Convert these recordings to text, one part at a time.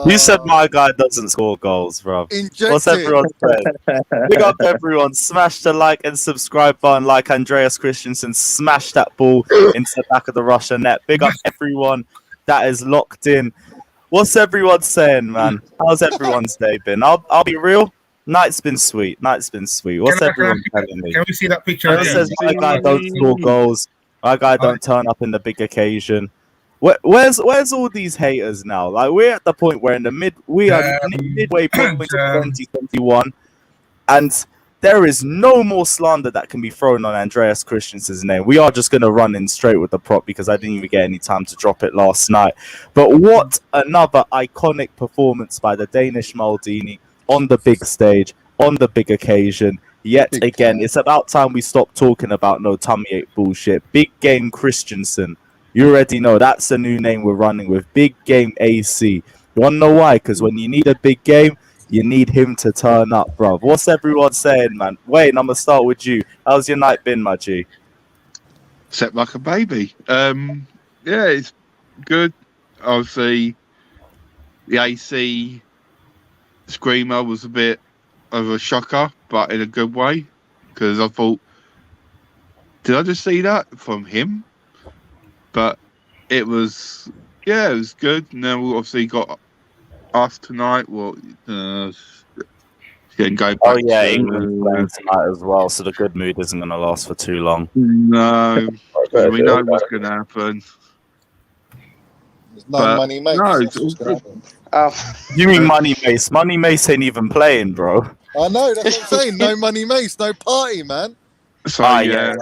You said my guy doesn't score goals, bro. What's everyone saying? Big up everyone. Smash the like and subscribe button like Andreas Christensen. Smash that ball into the back of the Russian net. Big up everyone that is locked in. What's everyone saying, man? How's everyone's day been? I'll be real. Night's been sweet. What's everyone telling me? Can we see that picture? Everyone says my guy don't score goals. My guy don't turn up in the big occasion. Where's all these haters now? Like, we're at the point where we are midway point of 2021, and there is no more slander that can be thrown on Andreas Christensen's name. We are just going to run in straight with the prop because I didn't even get any time to drop it last night. But what another iconic performance by the Danish Maldini on the big stage, on the big occasion. Yet again, it's about time we stop talking about no tummy ache bullshit. Big game Christensen. You already know that's the new name we're running with. Big game AC. You want to know why? Because when you need a big game, you need him to turn up, bro. What's everyone saying, man? Wayne, I'm going to start with you. How's your night been, my G? Slept like a baby. Yeah, it's good. Obviously, the AC screamer was a bit of a shocker, but in a good way. Because I thought, did I just see that from him? But it was good. And then we obviously got us tonight. Well, getting going back. Oh yeah, England's playing tonight as well, so the good mood isn't going to last for too long. No, we know what's going to happen. There's no money, mate. No, it's all good. You mean Money Mace? Money Mace ain't even playing, bro. I know, that's what I'm saying. No money, mace, no party, man. So yeah.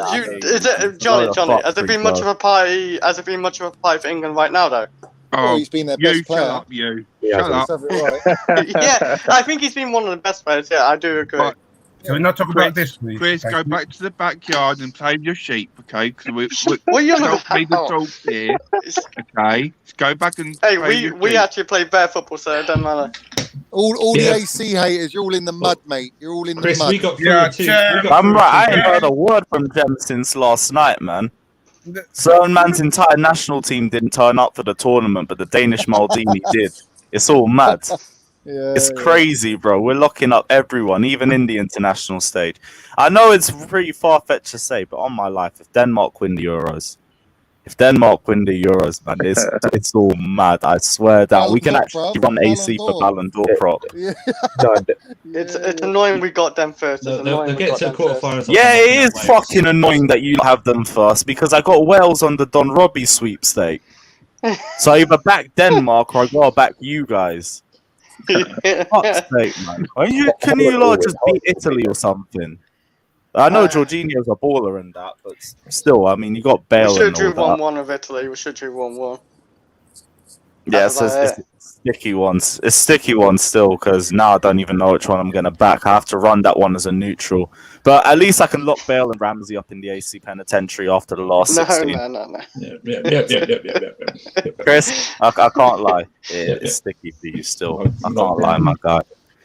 Johnny, has there been much of a party? Has there been much of a party for England right now, though? Oh, he's been their best player. Shut up, you. Shut up. Yeah, I think he's been one of the best players. Yeah, I do agree. But, can we not talk about this, please? Chris, go back to the backyard and play with your sheep, okay? Because what are you on don't be the talk here, okay? Let's go back and hey, we actually play bare football, so it doesn't matter. All the AC haters, you're all in the mud, mate. You're all in the mud. We got I'm right. I ain't heard a word from Jem since last night, man. Certain man's entire national team didn't turn up for the tournament, but the Danish Maldini did. It's all mad. It's crazy, bro. We're locking up everyone, even in the international stage. I know it's pretty far-fetched to say, but on my life, if Denmark win the Euros, man, it's all mad. I swear down. We can actually run AC for Ballon d'Or prop. It's annoying we got them first. They'll get to quarterfinals. Yeah, it is fucking annoying that you have them first because I got Wales on the Don Robbie sweepstake. So I either back Denmark or I gotta back you guys. Fuck's sake, man. Can you lot just beat Italy or something? I know Jorginho's a baller in that, but still, I mean, you got Bale. We should do do 1-1 of Italy. We should do 1-1. Yeah, it's sticky ones. It's sticky ones still, because now I don't even know which one I'm going to back. I have to run that one as a neutral. But at least I can lock Bale and Ramsey up in the AC penitentiary after the last 16. No. Yeah. Chris, I can't lie. It's sticky for you still. I can't lie, my guy.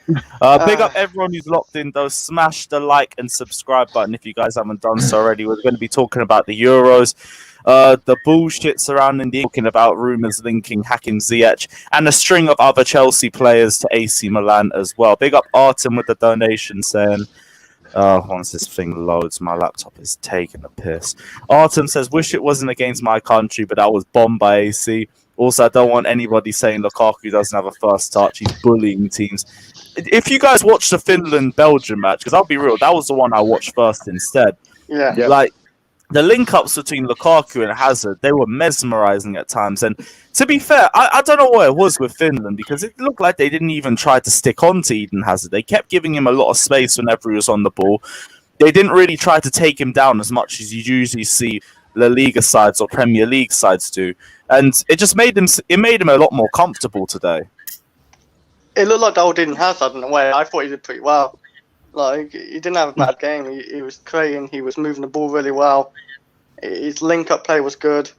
Big up everyone who's locked in, though. Smash the like and subscribe button if you guys haven't done so already. We're going to be talking about the Euros, the bullshit surrounding the talking about rumours linking Hakim Ziyech and a string of other Chelsea players to AC Milan as well. Big up Artem with the donation saying, once this thing loads, my laptop is taking a piss. Artem says, wish it wasn't against my country, but I was bombed by AC. Also, I don't want anybody saying Lukaku doesn't have a first touch. He's bullying teams. If you guys watch the Finland-Belgium match, because I'll be real, that was the one I watched first instead. Yeah. Like, the link-ups between Lukaku and Hazard, they were mesmerising at times. And to be fair, I don't know what it was with Finland, because it looked like they didn't even try to stick on to Eden Hazard. They kept giving him a lot of space whenever he was on the ball. They didn't really try to take him down as much as you usually see La Liga sides or Premier League sides do. And it just made him a lot more comfortable today. It looked like the old Eden Hazard in a way. I thought he did pretty well. Like, he didn't have a bad game. He was creating, he was moving the ball really well. His link-up play was good.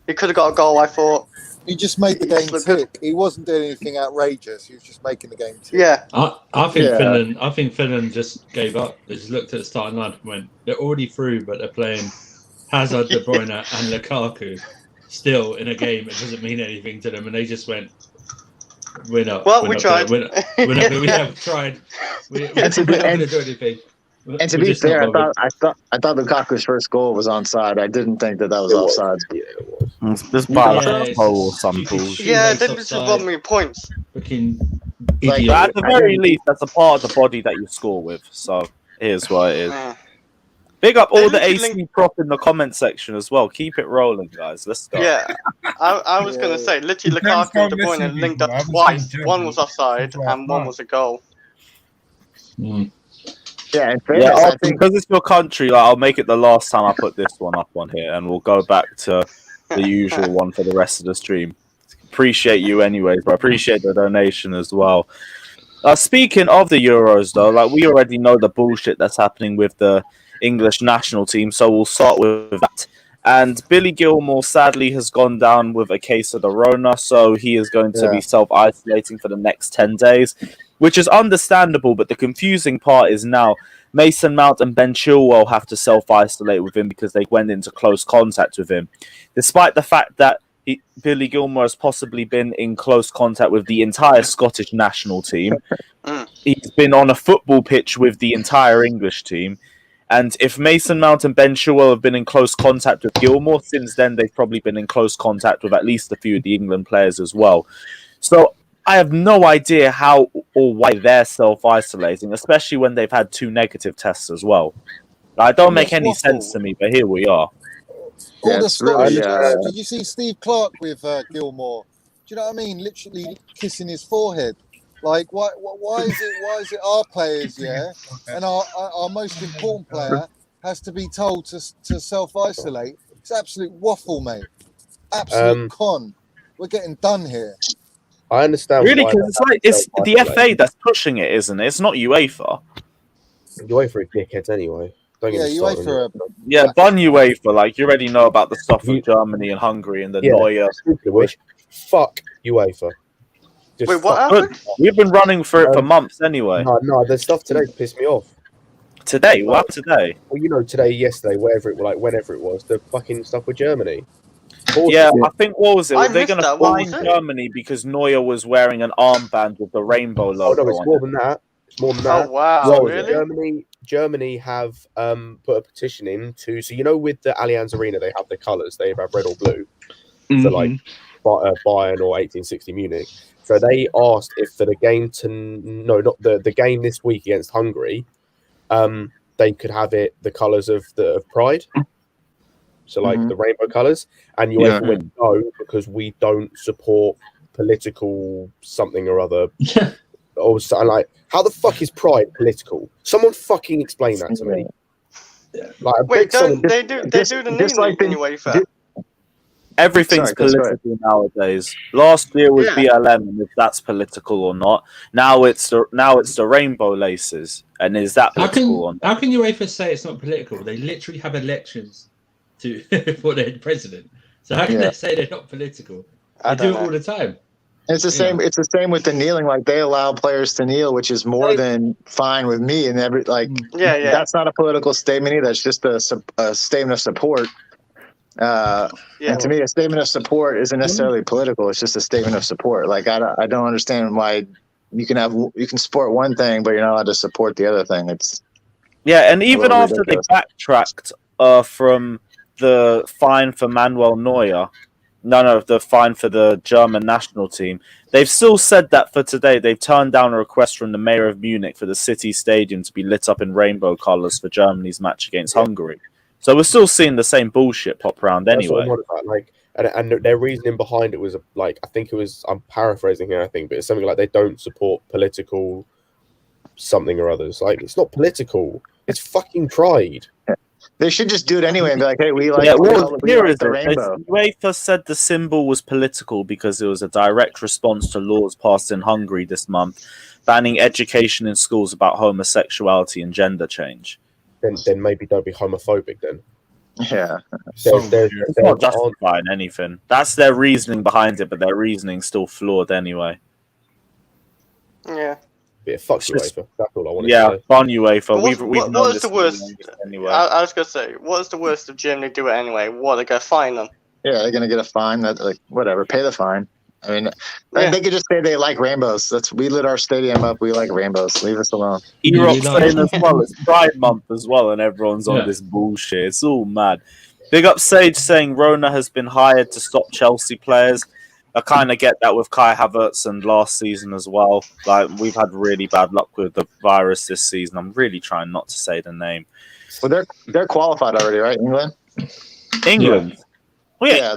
He could have got a goal, I thought. He just made the game tick. He wasn't doing anything outrageous. He was just making the game tick. Yeah. I think Finland just gave up. They just looked at the starting line and went, they're already through, but they're playing Hazard, De Bruyne, and Lukaku still in a game. It doesn't mean anything to them, and they just went, we're not. Well, we tried. We have tried. We're not going to do anything. And to be fair, I thought Lukaku's first goal was onside. I didn't think that was offside. Yeah, it was. This or some bullshit. Yeah, then this is what me points. Fucking like, idiot. at the very least, that's a part of the body that you score with. So here's what it is. Big up all the AC prop in the comment section as well. Keep it rolling, guys. Let's go. Yeah, I was going to say, literally Lukaku and De Bruyne linked up twice. One was offside and one was a goal. Yeah, in fairness, I think because it's your country, like, I'll make it the last time I put this one up on here, and we'll go back to the usual one for the rest of the stream. Appreciate you anyways, but I appreciate the donation as well. Speaking of the Euros, though, like, we already know the bullshit that's happening with the English national team, so we'll start with that. And Billy Gilmour sadly has gone down with a case of the Rona, so he is going to be self-isolating for the next 10 days, which is understandable, but the confusing part is now Mason Mount and Ben Chilwell have to self-isolate with him because they went into close contact with him. Despite the fact that Billy Gilmour has possibly been in close contact with the entire Scottish national team, he's been on a football pitch with the entire English team. And if Mason Mount and Ben Chilwell have been in close contact with Gilmour, since then they've probably been in close contact with at least a few of the England players as well. So I have no idea how or why they're self-isolating, especially when they've had 2 negative tests as well. It don't make any sense to me, but here we are. All the Scottish, did you see Steve Clark with Gilmour? Do you know what I mean? Literally kissing his forehead. Like, why is it our players, and our most important player has to be told to self-isolate? It's absolute waffle, mate. Absolute con. We're getting done here. I understand. Really, because it's the FA that's pushing it, isn't it? It's not UEFA. UEFA are dickheads anyway. Don't get me started. Bun UEFA. Like, you already know about the stuff with Germany and Hungary and the Neuer. Fuck UEFA. Wait, what happened? We've been running for it for months anyway. No, the stuff today pissed me off. Today? What today? Well, today, yesterday, whenever it was, the fucking stuff with Germany. Yeah, I think, what was it? Were they going to fine Germany because Neuer was wearing an armband with the rainbow logo? Oh, no, it's more than that. Oh, wow, really? Germany have put a petition in to... So, with the Allianz Arena, they have the colours. They have red or blue. So, like, Bayern or 1860 Munich. So they asked if for the game not the game this week against Hungary, they could have it the colours of Pride. So like the rainbow colours, and UEFA went no because we don't support political something or other. Or something like, how the fuck is Pride political? Someone fucking explain that to me. Like, wait, they do the name in UEFA? Everything's political nowadays. Last year was BLM, and if that's political or not. Now it's the rainbow laces, and is that political or not? How can UEFA say it's not political? They literally have elections for their president. So how can they say they're not political? They do it all the time. It's the same. It's the same with the kneeling. Like, they allow players to kneel, which is more than fine with me. And that's not a political statement either. That's just a statement of support. And to me, a statement of support isn't necessarily political. It's just a statement of support. Like, I don't understand why you can support one thing, but you're not allowed to support the other thing. It's and even after ridiculous. They backtracked from the fine for Manuel Neuer, the fine for the German national team, they've still said that for today they've turned down a request from the mayor of Munich for the city stadium to be lit up in rainbow colours for Germany's match against Hungary. So we're still seeing the same bullshit pop around anyway. That's what I'm on about. And their reasoning behind it was like, I think it was, I'm paraphrasing here, I think, but it's something like they don't support political something or others. Like, it's not political. It's fucking pride. They should just do it anyway and be like, hey, we like, the rainbow. UEFA said the symbol was political because it was a direct response to laws passed in Hungary this month banning education in schools about homosexuality and gender change. Then maybe don't be homophobic then. Yeah. It's not justifying anything. That's their reasoning behind it, but their reasoning's still flawed anyway. Yeah. Yeah, fuck UEFA. That's all I want to say. Fun UEFA. What is the worst? Anyway. I was gonna say, what is the worst if Germany do it anyway? What, they're gonna fine them? Yeah, they're gonna get a fine. That, like, whatever, pay the fine. I mean, they could just say they like rainbows. We lit our stadium up. We like rainbows. Leave us alone. Europe's saying as well. It's Pride Month as well, and everyone's on this bullshit. It's all mad. Big up Sage saying Rona has been hired to stop Chelsea players. I kind of get that with Kai Havertz and last season as well. Like, we've had really bad luck with the virus this season. I'm really trying not to say the name. Well, they're qualified already, right? England. Yeah. Well, yeah,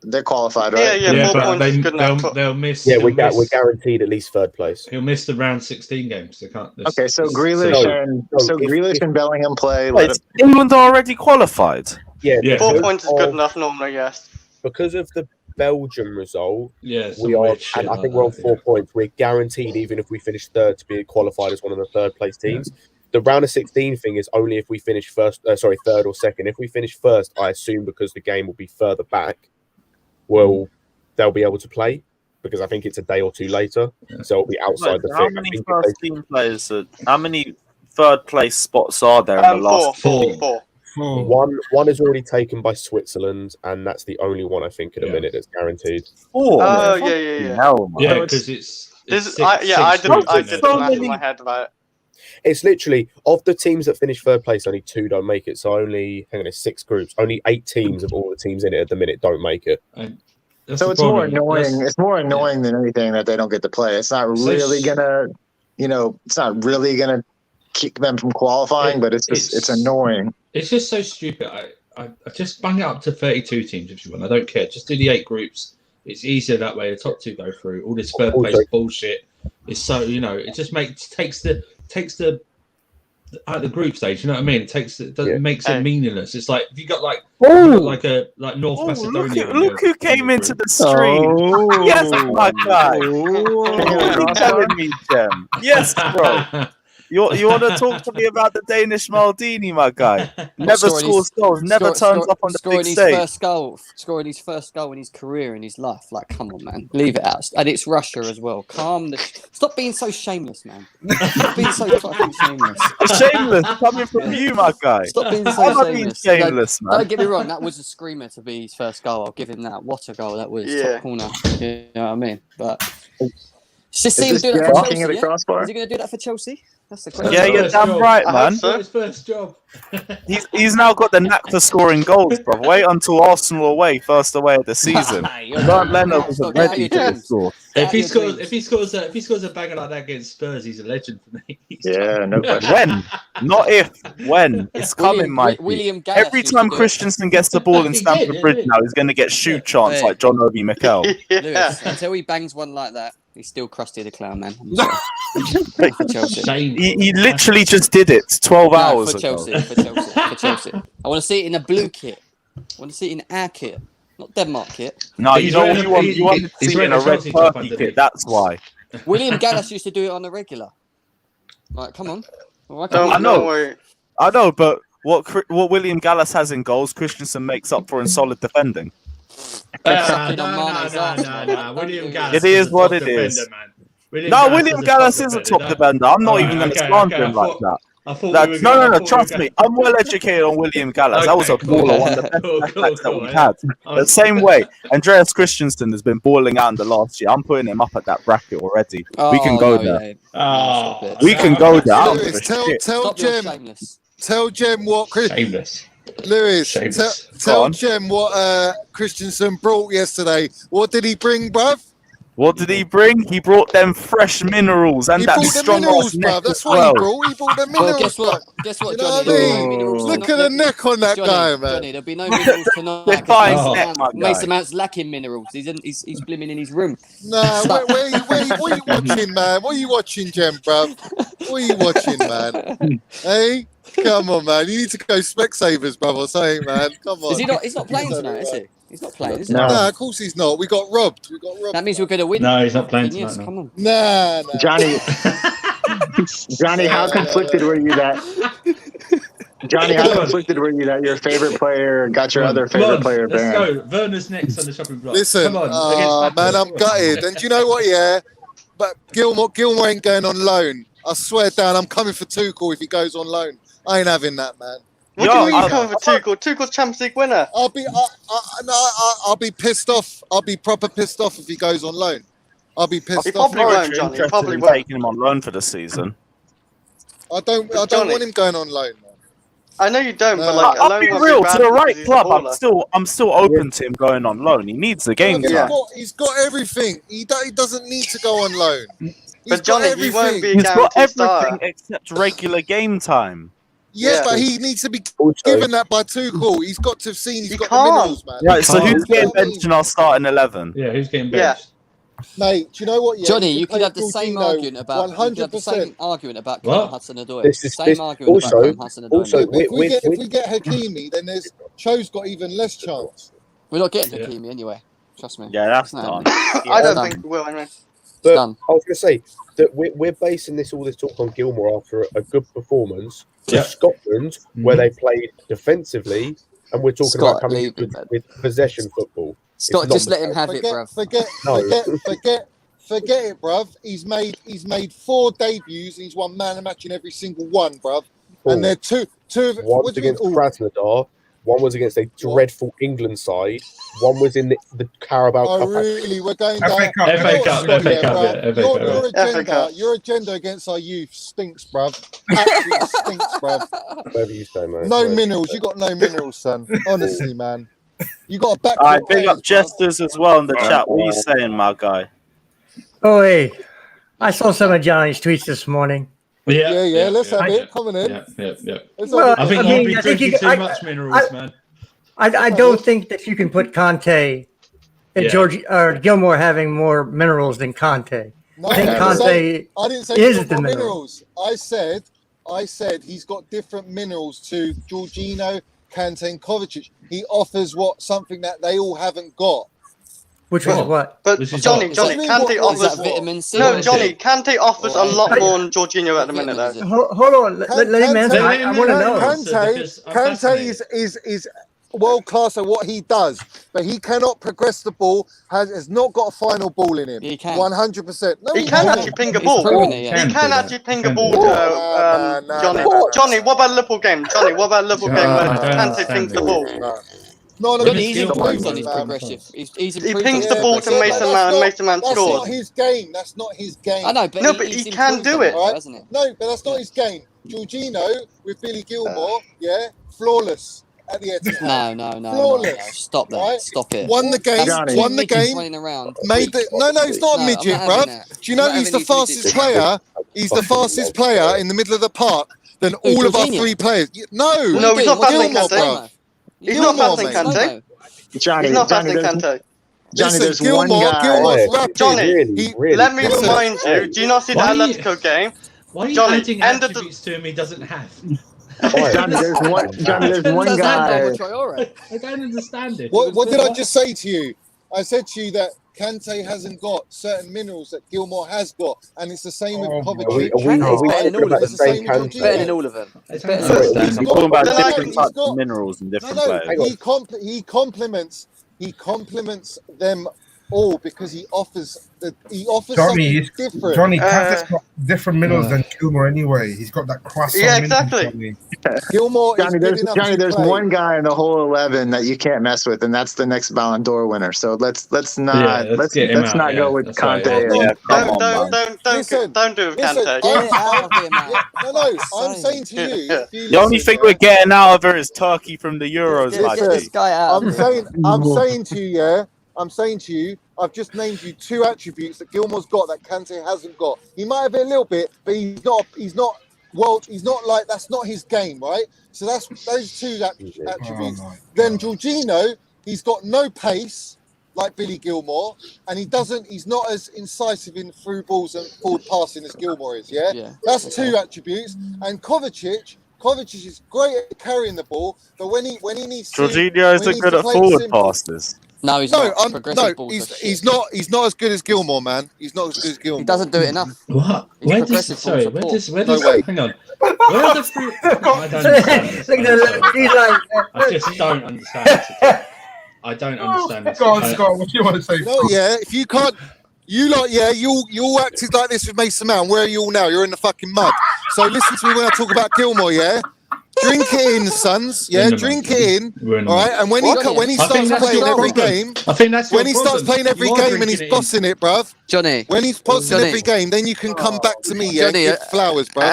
they're qualified, right? Yeah. 4 points is good enough. They'll miss. Yeah, we're guaranteed at least third place. He'll miss the round 16 games. They can't. Okay, so Grealish and Bellingham play. Wait, England are already qualified. Yeah. 4 points is good enough normally. Yes. Because of the Belgium result, we are, and I think we're on 4 points. We're guaranteed, even if we finish third, to be qualified as one of the third place teams. The round of 16 thing is only if we finish third or second. If we finish first, I assume because the game will be further back, they'll be able to play because I think it's a day or two later, so it'll be outside the. How many first team players? How many third place spots are there in the last four? One is already taken by Switzerland, and that's the only one I think at a minute that's guaranteed. Oh, yeah. Because it's I did the math in my head about it. It's literally, of the teams that finish third place, only 2 don't make it. So only, there's 6 groups. Only 8 teams of all the teams in it at the minute don't make it. So it's more annoying. It's more annoying than anything that they don't get to play. It's not really gonna, it's not really gonna keep them from qualifying, but it's annoying. It's just so stupid. I just bang it up to 32 teams if you want. I don't care. Just do the 8 groups. It's easier that way. The top 2 go through. All this third place bullshit is so, it just takes the at the group stage, you know what I mean? It makes it meaningless. It's like if you got like North Macedonia. Look who came into the stream. Yes, my guy. What are you telling me, Jem? Yes, bro. You want to talk to me about the Danish Maldini, my guy? Never scores goals, never turns up on the big stage. Scoring his first goal in his career, in his life. Like, come on, man. Leave it out. And it's Russia as well. Stop being so shameless, man. Stop being so fucking shameless. Shameless coming from you, my guy. Stop being so shameless. Man. Don't get me wrong. That was a screamer to be his first goal. I'll give him that. What a goal that was. Top corner. You know what I mean? But... Just see him do that for Chelsea, Is he going to do that for Chelsea? That's the question. Yeah, you're damn right, man. His first job. He's now got the knack for scoring goals, bro. Wait until Arsenal away, first away of the season. Bernd Leno wasn't ready to score. If he scores a banger like that against Spurs, he's a legend for me. Yeah, no question. When? Not if. When? It's coming, Mike. Every time Christensen gets the ball in Stamford Bridge now, he's going to get shoot chance like John Obi Mikel. Lewis, until he bangs one like that, he's still Krusty the Clown, man. He literally just did it 12 hours ago. For Chelsea. I want to see it in a blue kit. I want to see it in our kit, not Denmark kit. No, you want to see it in a red turkey kit. That's why. William Gallas used to do it on the regular. Like, come on. I know, but what William Gallas has in goals, Christensen makes up for in solid defending. No. William Gallas. It is what it is. William Gallas is a top defender. I'm not even going to slander him like that. No. Trust me, I'm well educated on William Gallas. That was a baller, one of the best attacks that we've had. The same way, Andreas Christensen has been balling out in the last year. I'm putting him up at that bracket already. We can go there. We can go there. Tell Jem what Lewis, tell Jem what Christensen brought yesterday. What did he bring, bruv? What did he bring? He brought them fresh minerals and He that brought the strong minerals, ass neck bruv. That's as what well. he brought. He brought the Well, minerals. guess what? bruv. Guess what, You know Johnny? what I There'll be no mean? minerals Look tonight. at the neck on that Johnny, guy, man. Johnny, there'll be no minerals tonight. They're 'cause fine Mason neck, Mount's- my guy. Mason Mount's lacking minerals. He's blooming in his room. Nah, Stop. what are you watching, man? What are you watching, Jem, bruv? What are you watching, man? Hey? Come on, man. You need to go Specsavers, bruv, or something, man. Come on. Is he not? He's not playing Something, tonight, is man. he? He's not playing, is he? No. Nah, of course he's not. We got robbed. That means we're going to win. No, he's not playing Genius, tonight. come on. Nah. Johnny, how conflicted were you that? Johnny, how conflicted were you that your favorite player got your other favorite player Let's banned? go. Werner's next on the shopping block. Listen, Come on. man, I'm gutted. And do you know what, yeah? But Gilmour ain't going on loan. I swear down, I'm coming for Tuchel if he goes on loan. I ain't having that, man. What do you mean you're coming for Tuchel? Tuchel's Champions League winner. I'll be pissed off. I'll be proper pissed off if he goes on loan. I'll be pissed He off. probably won't, Johnny. He probably won't. Taking him on loan for the season. I don't Johnny. want him going on loan, man. I know you don't, but No. like, I'll alone be won't real. bad To the because right he's a club, baller. I'm still open to him going on loan. He needs the game time. He's got everything. He doesn't need to go on loan. But Johnny, he won't be a He's got guaranteed everything star. except regular game time. Yeah, but he needs to be given that by Tuchel. He's got to have seen he's got the minerals, man. Right, so who's getting You know what I mean? benched in our starting 11? Yeah, who's getting benched? Mate, do you know what? Yeah, Johnny, we you play could have the same Jorginho argument about 100%. Callum Hudson-Odoi. This is Same argument about Callum Hudson-Odoi. also If we get Hakimi, then Cho's got even less chance. We're not getting Hakimi anyway. Trust me. Yeah, that's It's not done. happening. I don't Done. think we will, anyway. But done. I was going to say that we're basing all this talk on Gilmour after a good performance to Scotland, where they played defensively, and we're talking about coming with possession football. Scott, just let him have it, bruv. Forget it, bruv. He's made 4 debuts and he's won man of the match in every single one, bruv. And they're two of one was against Krasnodar, one was against a dreadful England side, one was in the Carabao Cup. Oh, really? We're going down. FA Cup. Your agenda against our youth stinks, bruv. Absolutely stinks, bruv. Whatever you say, mate. No minerals. You got no minerals, son. Honestly, man. You got a back. All right, big up Jesters as well in the chat. What are you saying, my guy? Oh, hey. I saw some of Johnny's tweets this morning. Yeah. Let's have it. Coming in. Yeah. Well, I think you'd be drinking too much minerals, man. I don't think that you can put Conte and Gilmour having more minerals than Conte. No, I think Conte I didn't say is he's the got minerals. minerals. I said he's got different minerals to Jorginho, Kante, and Kovacic. He offers something that they all haven't got. Which was what? But Johnny, Kante offers vitamin C. No, Johnny, Kante offers a lot more than Jorginho at the minute, though. Hold on, let him answer. I want to know. Kante is world class at what he does, but he cannot progress the ball. Has not got a final ball in him. He can. 100%. No, He can actually ping a ball. He can actually ping a ball to Johnny. Johnny, what about Liverpool game? Johnny, what about Liverpool game where Kante pings the ball? No, he's improved on his progressive. He pings the ball to Mason Mount, and Mason Mount That's scores. not his game. That's not his game. I know, but he can do it. Right? Hasn't he? No, but that's not his game. Jorginho with Billy Gilmour, flawless at the Etihad. No. Flawless. Stop that. Right? Stop it. Won the game. Won the game. Running around. Made the no. He's not a midget, bruv. Do you know he's the fastest player? He's the fastest player in the middle of the park than all of our 3 players. No, he's not faster than Gilmour, Kante. bruv. He's not faster than Kante. Johnny, He's not faster than Kante. Johnny, there's Gilmour, one guy. Gilmour's rapid. Johnny, let me remind you. Do you not see the Atletico game? Why are you Johnny, adding attributes to him he doesn't have? Johnny, there's one guy. I don't understand it. What did I just say to you? I said to you that Kante hasn't got certain minerals that Gilmour has got, and it's the same with Kovacic. Kante's better than all of them. It's the same with Better Jorginho. than all of them. I'm talking about different types of minerals and different players. He complements them all because he offers something different. Johnny Kante's got different minerals than Gilmour anyway. He's got that croissant. Yeah, exactly. Gilmour is good enough to there's play. one guy in the whole 11 that you can't mess with, and that's the next Ballon d'Or winner. So let's not go with Conte. Don't do it, Kante. I'm saying to you. The only thing we're getting out of her is Turkey from the Euros, I'm saying to you, I'm saying to you, I've just named you 2 attributes that Gilmour's got that Kante hasn't got. He might have it a little bit, but he's not like, that's not his game, right? So that's those 2 attributes. Then Jorginho, he's got no pace like Billy Gilmour, and he's not as incisive in through balls and forward passing as Gilmour is, That's 2 attributes. And Kovacic is great at carrying the ball, but when he needs to, Jorginho isn't good at forward passes. No, he's not. He's not as good as Gilmour, man. He's not as good as Gilmour. He doesn't do it enough. What? Where does hang on. Where are the fruit? I don't understand. I just don't understand this. I don't understand this. Scott, what do you want to say? No, if you can't, you all acted like this with Mason Mount. Where are you all now? You're in the fucking mud. So listen to me when I talk about Gilmour, Drink it in, sons. Drink it in. All right, and when he starts playing every game, I think that's when he starts playing every game and he's bossing it, bruv. Johnny, when he's bossing every game, then you can come back to me. Johnny, give flowers, bruv.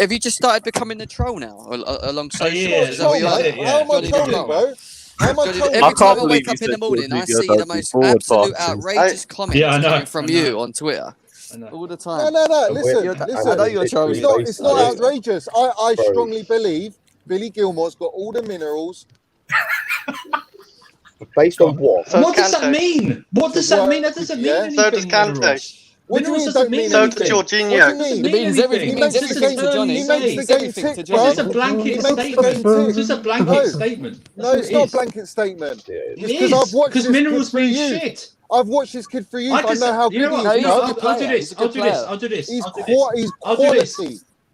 Have you just started becoming the troll now alongside? Is that what you're saying? How am I trolling, bro? Every time I wake up in the morning, I see the most absolute outrageous comments coming from you on Twitter. All the time. No. Listen. I know you're trolling. It's not outrageous. I strongly believe Billy Gilmour's got all the minerals. Based on what? So what does that mean? What does that mean? That doesn't mean anything. So does Kante. What do you mean don't mean so anything? does Jorginho. It means everything. It means everything to Johnny. He makes the game tick, bro. It's a blanket statement. It's just a blanket statement. No, it's not a blanket statement. Because I've watched this minerals mean shit. I've watched this kid for years. I know how good he is. I'll do this. He's quality.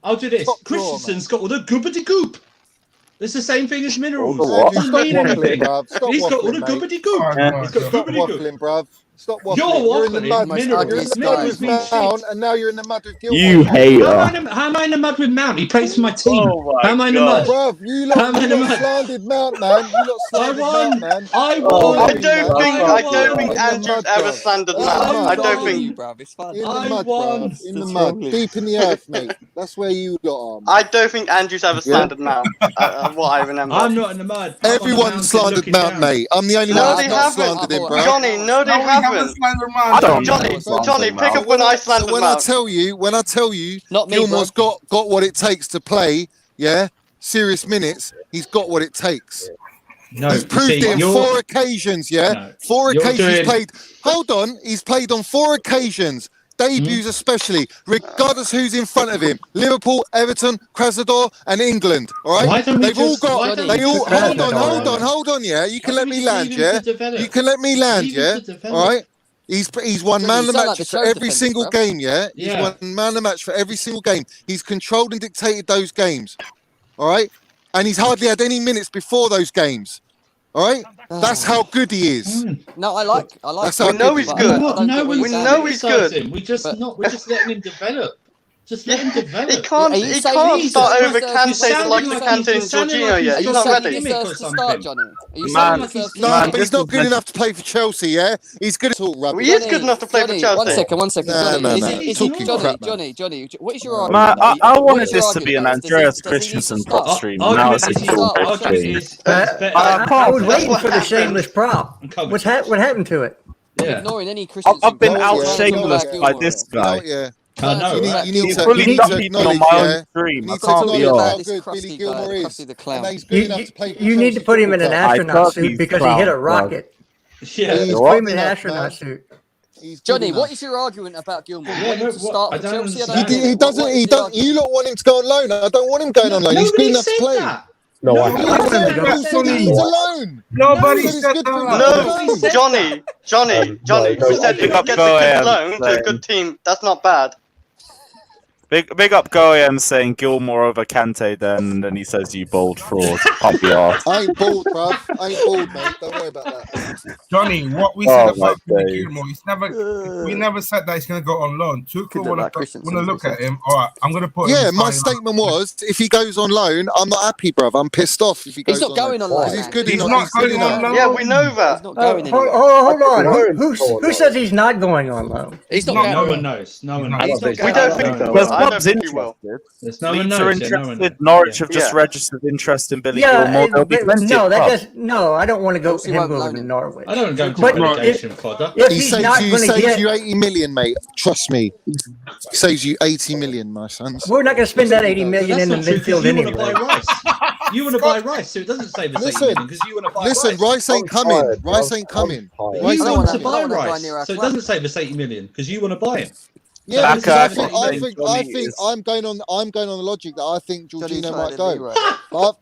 I'll do this. Christensen's got all the goobity goop. It's the same thing as minerals. Stop waffling, bruv. He's got all the goobity goop. He's got Stop waffling, bruv. Stop waffling. You're in the mud. You're in the mud with Mount, and now you're in the mud with Gilmour. You hater. How am I in the mud with Mount? He plays for my team. How am I in the mud? Bruv, you lot slandered Mount, man. You lot slandered Mount, man. I won. I don't think Andrew's ever slandered Mount. I don't think. In the mud, bruv. In the mud. Deep in the earth, mate. That's where you lot are. I don't think Andrew's ever slandered Mount. What I remember. I'm not in the mud. Everyone slandered Mount, mate. I'm the only one that's not slandered him, bro. Johnny, no, they haven't. Johnny, pick up when I slandered Mount. When I tell you, Gilmour's got what it takes to play, serious minutes. He's got what it takes. No, he's proved it in 4 occasions, No, 4 occasions he's played. Hold on, he's played on 4 occasions. Debuts especially, regardless who's in front of him. Liverpool, Everton, Krasnodar, and England. All right, they've all got. Hold on. You can let me land. You can let me land. All right. He's won man of the match for every single game. He's won man of the match for every single game. He's controlled and dictated those games. All right, and he's hardly had any minutes before those games. All right, that's how good he is. No, I like. We know he's good. We know he's good. We're just letting him develop. Just let him develop. He can't start over Kante like the Kante and Jorginho yet. He's not ready. Man, but he's not good enough to play for Chelsea, He's good at all rubbish. He is good enough to play for Chelsea. One second. Johnny, what is your argument? Man, I wanted this to be an Andreas Christensen prop stream. Now it's a full I was waiting for the shameless prop. What happened to it? Ignoring any Christensen. I've been out shameless by this guy. I know, you need to on my own stream. I can't be how good Billy Gilmour is. You need to put him in an astronaut suit because he hit a rocket. Yeah, he's screaming astronaut suit. Johnny, what is your argument about Gilmour? He doesn't. You lot want him to go on loan. I don't want him going on loan. He's good enough to play. No, I haven't. He's alone. Nobody said that. No, Johnny. You said if you get the loan to a good team, that's not bad. Big up Goyam saying Gilmour over Kante then, and then he says you bold fraud. Can't be arsed. I ain't bold, bruv. I ain't bold, mate. Don't worry about that. Johnny, what we said about Gilmour, we never said that he's going to go on loan. Tuchel want to look at him. All right, I'm going to put him. Yeah, my statement was, if he goes on loan, I'm not happy, bruv. I'm pissed off if he goes on loan. He's not going on loan. He's good He's enough. not going on loan. Yeah, we know that. He's not going anywhere. Hold on. Who says he's not going on loan? He's not. No one knows. No one knows. We don't think so. club's interested. Leeds are interested. Norwich have just registered interest in Billy Gilmour. No, I don't want to go him moving to Norwich. I don't go to relegation fodder. He saves you 80 million, mate. Trust me. He saves you 80 million, my sons. We're not going to spend that 80 million in the midfield anyway. You want to buy Rice, so it doesn't save us 80 million because you want to buy Rice. Rice ain't coming. Rice ain't coming. You want to buy Rice, so it doesn't save us 80 million because you want to buy him. Yeah, I think I'm going on the logic that I think Jorginho might go.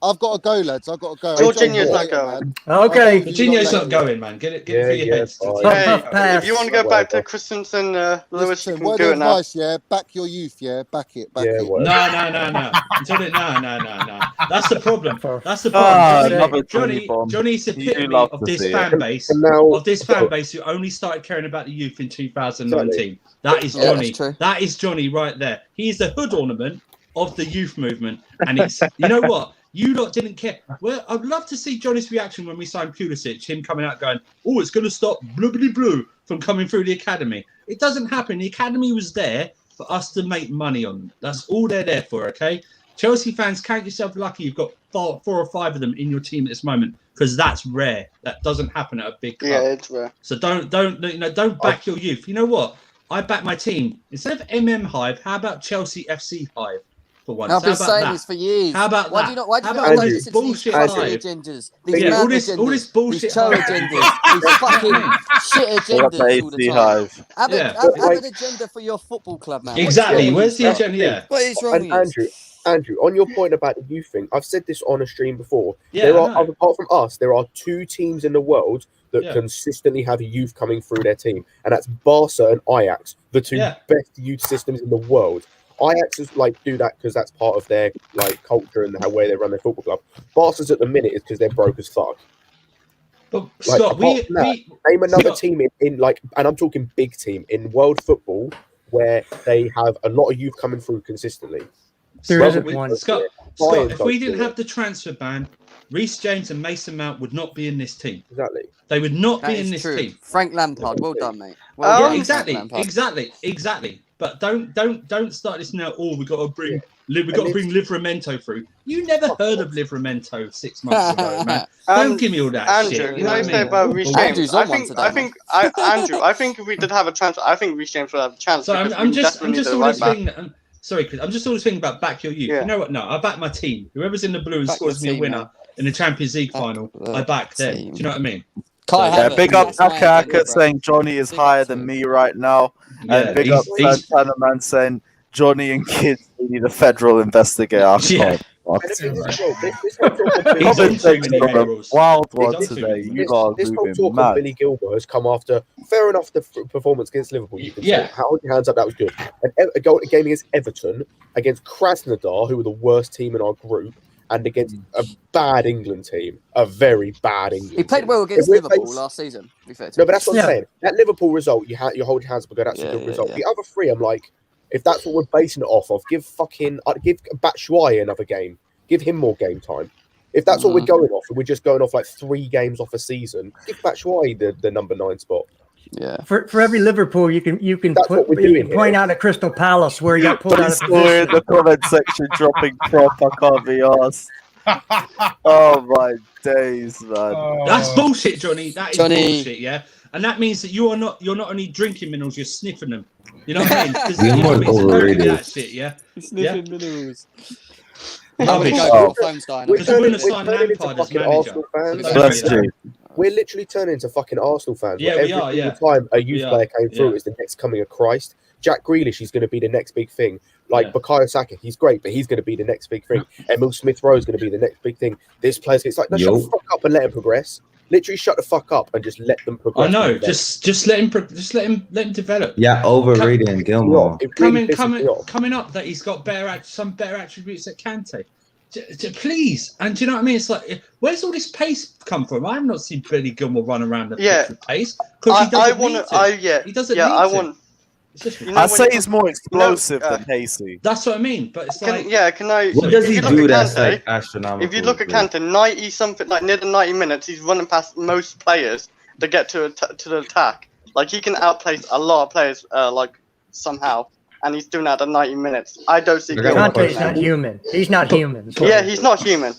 I've got to go, lads. I've got to go. Jorginho's not going. Okay. Jorginho's not going, man. Get it for your heads. Hey, if you want to go back to Christensen, Lewis, you can do it now. Yeah, back your youth. Yeah, back it. No. That's the problem. Johnny's the epitome of this fan base. Of this fan base who only started caring about the youth in 2019. That is Johnny. That is Johnny right there. He's the hood ornament of the youth movement. And it's, you know what? You lot didn't care. Well, I'd love to see Johnny's reaction when we signed Pulisic, him coming out going, oh, it's going to stop blue from coming through the academy. It doesn't happen. The academy was there for us to make money on. That's all they're there for, okay? Chelsea fans, count yourself lucky you've got 4 or 5 of them in your team at this moment, because that's rare. That doesn't happen at a big club. Yeah, it's rare. So don't back your youth. You know what? I back my team. Instead of MM Hive, how about Chelsea FC Hive for once? I've been saying this for years. How about why that? do you not this bullshit agendas? All this bullshit. These Cho agendas. These fucking shit agendas all the time. Have an agenda for your football club, man. Exactly. Where's the agenda? Yeah. What is wrong with you? Andrew, on your point about the youth thing, I've said this on a stream before. Apart from us, there are 2 teams in the world that consistently have youth coming through their team, and that's Barca and Ajax, the 2 best youth systems in the world. Ajax is do that because that's part of their culture and the way they run their football club. Barca's at the minute is because they're broke as fuck. But Scott, name another team in and I'm talking big team in world football where they have a lot of youth coming through consistently. There isn't one. Scott, if we didn't have the transfer ban, Reece James and Mason Mount would not be in this team. Exactly. They would not be in this team. Frank Lampard, well done, mate. Exactly. But don't start this now. Oh, we got to bring Livramento through. You never heard of Livramento 6 months ago, man. Don't give me all that shit. Andrew, you know about Reece James. I think if we did have a chance, I think Reece James would have a chance. So I'm just always thinking. Sorry, Chris. I'm just always thinking about back your youth. Yeah. You know what? No, I back my team. Whoever's in the blue and scores me a winner in the Champions League final, I back them. Do you know what I mean? Big up Akaka saying Johnny is higher than me right now. And big up Santana saying Johnny and kids need a federal investigator. This whole talk of Billy Gilmour has come after, fair enough, the performance against Liverpool. You can say, hold your hands up, that was good. And a game against Everton, against Krasnodar, who were the worst team in our group, and against a bad England team, a very bad England team. He played well against Liverpool last season, to be fair to No, but that's what I'm saying. That Liverpool result, you hold your hands up and go, that's a good result. The other 3, I'm like, if that's what we're basing it off of, give Batshuayi another game. Give him more game time. If that's what we're going off, and we're just going off 3 games off a season, give Batshuayi the number 9 spot. Yeah. For every Liverpool, you can point out a Crystal Palace where you got pulled out of position. In the comment section dropping prop. I can't be arsed. Oh my days, man. That's bullshit, Johnny. That is bullshit, yeah. And that means that you're not only drinking minerals, you're sniffing them. You know what I mean? Because that shit, yeah. Sniffing minerals. We're literally turning into fucking Arsenal fans. Yeah, we are. Every time a youth player came through, it's the next coming of Christ. Jack Grealish, he's going to be the next big thing. Bukayo Saka, he's great, but he's going to be the next big thing. Emil Smith-Rowe is going to be the next big thing. This player's shut the fuck up and let him progress. Literally shut the fuck up and just let them progress. I know, just let him develop. Yeah, overrating Gilmour. Coming up that he's got some better attributes at Kante. Please, and do you know what I mean? It's like, where's all this pace come from? I have not seen Billy Gilmour run around the pitch with pace because he doesn't need to. I say he's more explosive than pacey. That's what I mean. But it's what does he do that's astronomical? If you look at Kante, 90 something, near the 90 minutes, he's running past most players to get to the attack. He can outplace a lot of players, somehow. and he's doing that at 90 minutes. I don't see Gilmour. Kante's not human. He's not human. Yeah, he's not human.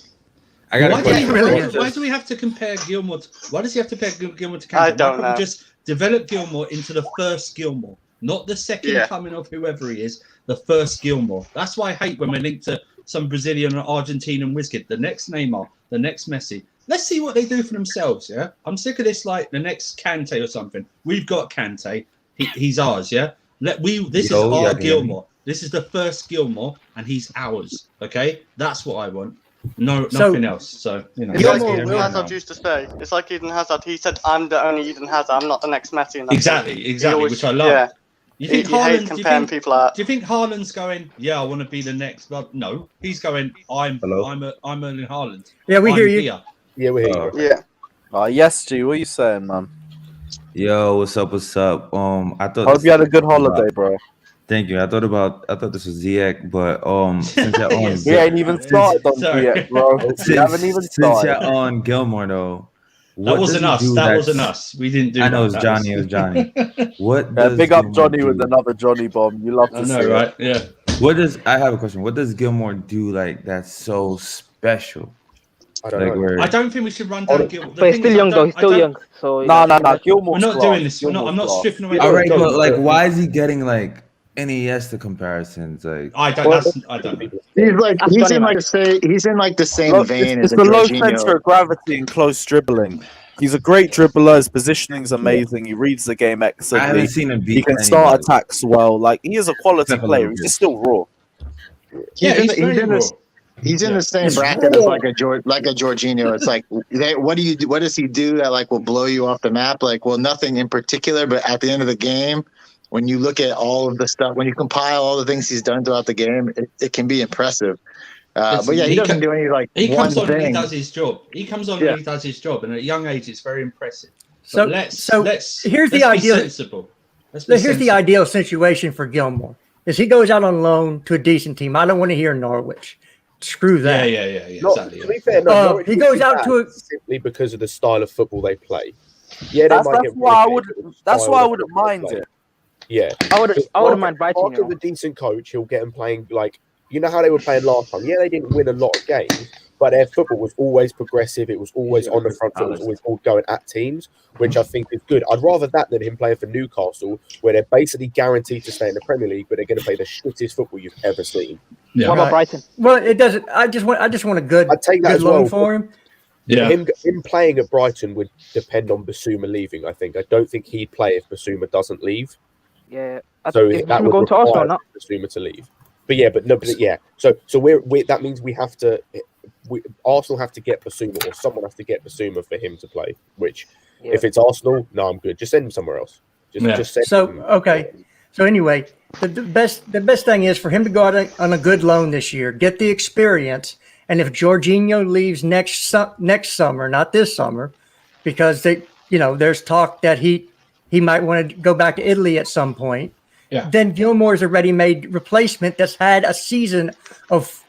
Why do we have to compare Gilmour? Why does he have to compare Gilmour to Kante? I don't know. We just develop Gilmour into the first Gilmour, not the second coming of whoever he is. The first Gilmour. That's why I hate when we're linked to some Brazilian or Argentinian wizkid. The next Neymar, the next Messi. Let's see what they do for themselves. Yeah, I'm sick of this. Like the next Kante or something. We've got Kante. He's ours. Yeah. This is our Gilmour. This is the first Gilmour, and he's ours. Okay, that's what I want. No, nothing else. So it's like Eden Hazard used to say. It's like Eden Hazard. He said, "I'm the only Eden Hazard. I'm not the next Messi." Exactly, always, which I love. Yeah. You think Haaland? Do you think Haaland's going? Yeah, I want to be the next. But no, he's going. I'm Erling Haaland. Yeah, we hear you. Yeah, we hear you. Yeah. Yes, G. What are you saying, man? Yo, what's up? What's up? I thought. Hope you had a good holiday, bro. Thank you. I thought this was Ziyech, but since you're on, he ain't even started on Ziyech, bro. You haven't even started. Since you're on Gilmour, though. That wasn't us. That wasn't us. We didn't do. I know it was Johnny. It was Johnny. What? Big up Johnny with another Johnny bomb. You love to see it, right? Yeah. I have a question. What does Gilmour do that's so special? I don't know. I don't think we should run down Gilmour. But he's still young, though. He's still young. So no. Gilmour. We're not doing this. I'm not stripping away. All right, but why is he getting NES comparisons? I don't. He's in the same vein as it's the low center of gravity and close dribbling. He's a great dribbler. His positioning's amazing. He reads the game excellently. I haven't seen him beat. He can start attacks well. He is a quality player. He's just still raw. He's in the same bracket as like a Jorginho. It's like, what do you do? What does he do that will blow you off the map? Nothing in particular, but at the end of the game, when you look at all of the stuff, when you compile all the things he's done throughout the game, it can be impressive. But yeah, he doesn't do any he comes on thing. and he does his job. He comes on and he does his job, and at a young age, it's very impressive. So here's the ideal. Here's the ideal situation for Gilmour: is he goes out on loan to a decent team. I don't want to hear Norwich. Screw that. Yeah. Exactly. To be fair, he goes out to simply because of the style of football they play. Yeah, that's why I wouldn't mind it. Yeah, I wouldn't mind biting. After the decent coach, he'll get them playing you know how they were playing last time. Yeah, they didn't win a lot of games, but their football was always progressive. It was always on the front foot. It was always all going at teams, which I think is good. I'd rather that than him playing for Newcastle, where they're basically guaranteed to stay in the Premier League, but they're going to play the shittest football you've ever seen. Yeah. What about Brighton? Well, it doesn't. I just want a good. I'd take that as loan well, for him. Yeah, him playing at Brighton would depend on Basuma leaving. I don't think he'd play if Basuma doesn't leave. Yeah, so that would require Basuma to leave. But yeah. So we that means Arsenal have to get Basuma, or someone has to get Basuma for him to play. Which, if it's Arsenal, no, I'm good. Just send him somewhere else. Just send him. Okay. So anyway, the best thing is for him to go out on a good loan this year, get the experience, and if Jorginho leaves next summer, not this summer, because there's talk that he might want to go back to Italy at some point. Yeah. Then Gilmour's a ready-made replacement that's had a season of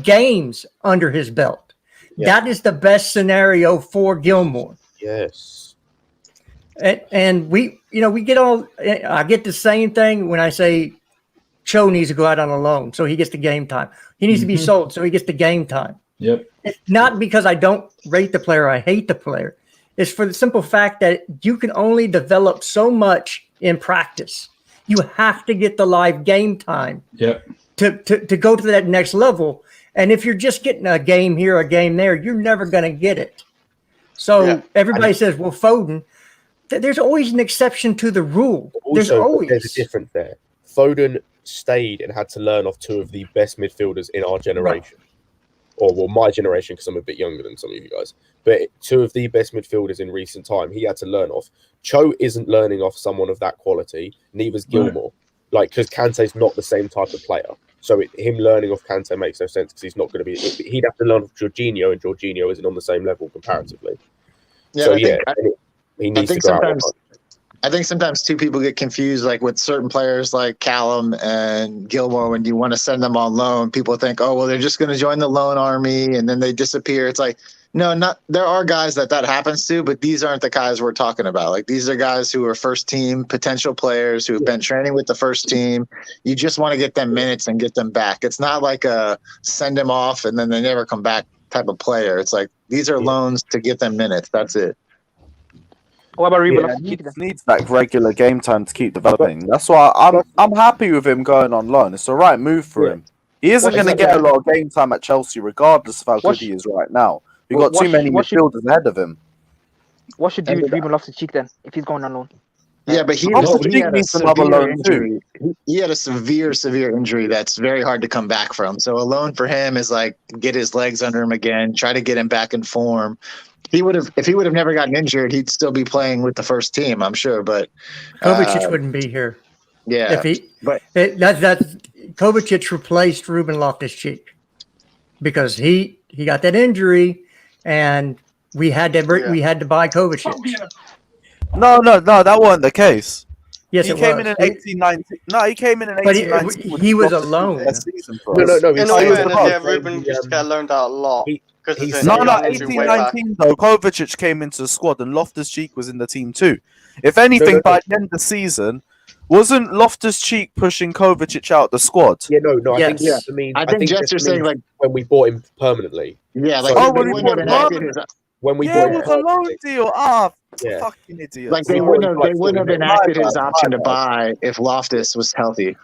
games under his belt. Yeah. That is the best scenario for Gilmour. Yes. And we get I get the same thing when I say Cho needs to go out on a loan so he gets the game time. He needs to be sold so he gets the game time. Yep. It's not because I don't rate the player, I hate the player. It's for the simple fact that you can only develop so much in practice. You have to get the live game time to go to that next level. And if you're just getting a game here, a game there, you're never going to get it. So everybody says, well, Foden, there's always an exception to the rule. There's a difference there. Foden stayed and had to learn off two of the best midfielders in our generation. Right. Or my generation, because I'm a bit younger than some of you guys. But two of the best midfielders in recent time, he had to learn off. Cho isn't learning off someone of that quality. Neither's Gilmour. Because Kante's not the same type of player. So him learning off Kante makes no sense because he's not going to be. He'd have to learn off Jorginho, and Jorginho isn't on the same level comparatively. Yeah, so he needs to go out. I think sometimes two people get confused, like with certain players like Callum and Gilmour. When you want to send them on loan, people think, oh, well, they're just going to join the loan army and then they disappear. It's like, no, not. There are guys that happens to, but these aren't the guys we're talking about. Like, these are guys who are first team potential players who have been training with the first team. You just want to get them minutes and get them back. It's not like a send them off and then they never come back type of player. It's like, these are loans to get them minutes. That's it. What about Reba? Needs that regular game time to keep developing. That's why I'm happy with him going on loan. It's the right move for him. He isn't going to get a lot of game time at Chelsea, regardless of how good he is right now. We've got too many midfielders ahead of him. What should do with Reba Loftus-Cheek then if he's going on loan? Yeah, but he had a severe injury. He had a severe injury that's very hard to come back from. So a loan for him is like get his legs under him again, try to get him back in form. If he would have never gotten injured, he'd still be playing with the first team, I'm sure. But Kovacic wouldn't be here. Yeah, Kovacic replaced Ruben Loftus-Cheek because he got that injury, and we had to buy Kovacic. No, that wasn't the case. Yes, he came in 18-19. No, he came in 18-19. He was alone. No. Ruben just got loaned out a lot. 18-19 though. Kovacic came into the squad and Loftus-Cheek was in the team too. If anything, by the end of the season, wasn't Loftus-Cheek pushing Kovacic out the squad? Yeah, no. I think Jester's saying like when we bought him permanently. Yeah, like when we bought him. It was a loan deal. Fucking idiot. Like they wouldn't have enacted his option to buy if Loftus was healthy.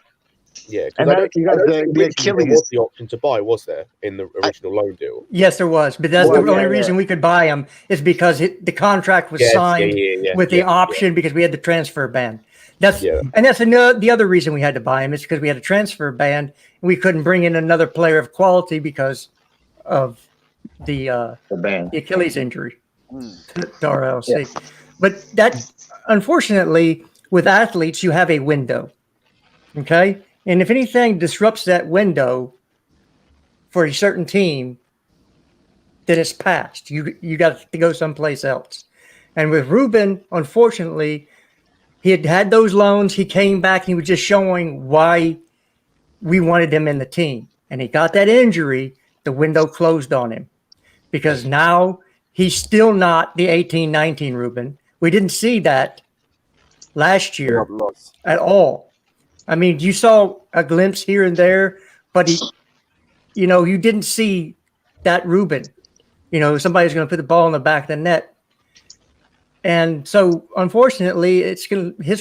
Yeah, and the Achilles was the option to buy, was there in the original loan deal? Yes, there was, but that's the only reason we could buy him is because the contract was signed with the option because we had the transfer ban. And that's the other reason we had to buy him is because we had a transfer ban and we couldn't bring in another player of quality because of the Achilles injury to RLC. Yeah. But that, unfortunately, with athletes, you have a window. Okay. And if anything disrupts that window for a certain team, then it's passed. You got to go someplace else. And with Ruben, unfortunately, he had those loans. He came back and he was just showing why we wanted him in the team. And he got that injury. The window closed on him because now he's still not the 18-19 Ruben. We didn't see that last year at all. I mean, you saw a glimpse here and there, but you didn't see that Ruben. Somebody's going to put the ball in the back of the net. And so, unfortunately, his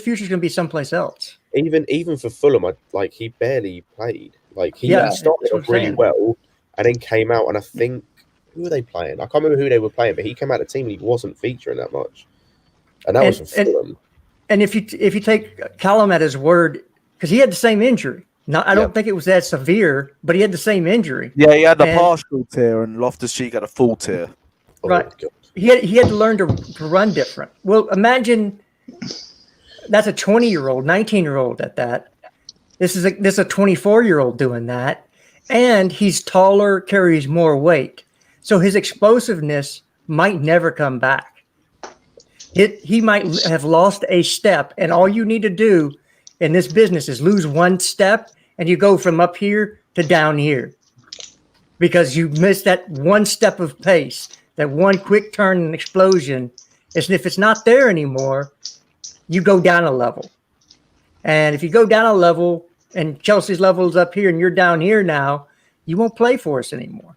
future's going to be someplace else. Even for Fulham, he barely played. He started off really well and then came out, and I think, who were they playing? I can't remember who they were playing, but he came out of the team and he wasn't featuring that much. And that was for Fulham. And if you take Callum at his word, because he had the same injury. I don't think it was that severe, but he had the same injury. Yeah, he had a partial tear, and Loftus-Cheek had a full tear. Right. He had to learn to run different. Well, imagine that's a 20-year-old, 19-year-old at that. This is a 24-year-old doing that, and he's taller, carries more weight, so his explosiveness might never come back. He might have lost a step, and all you need to do in this business is lose one step, and you go from up here to down here because you missed that one step of pace. That one quick turn and explosion is if it's not there anymore, you go down a level. And if you go down a level and Chelsea's level is up here and you're down here now, you won't play for us anymore.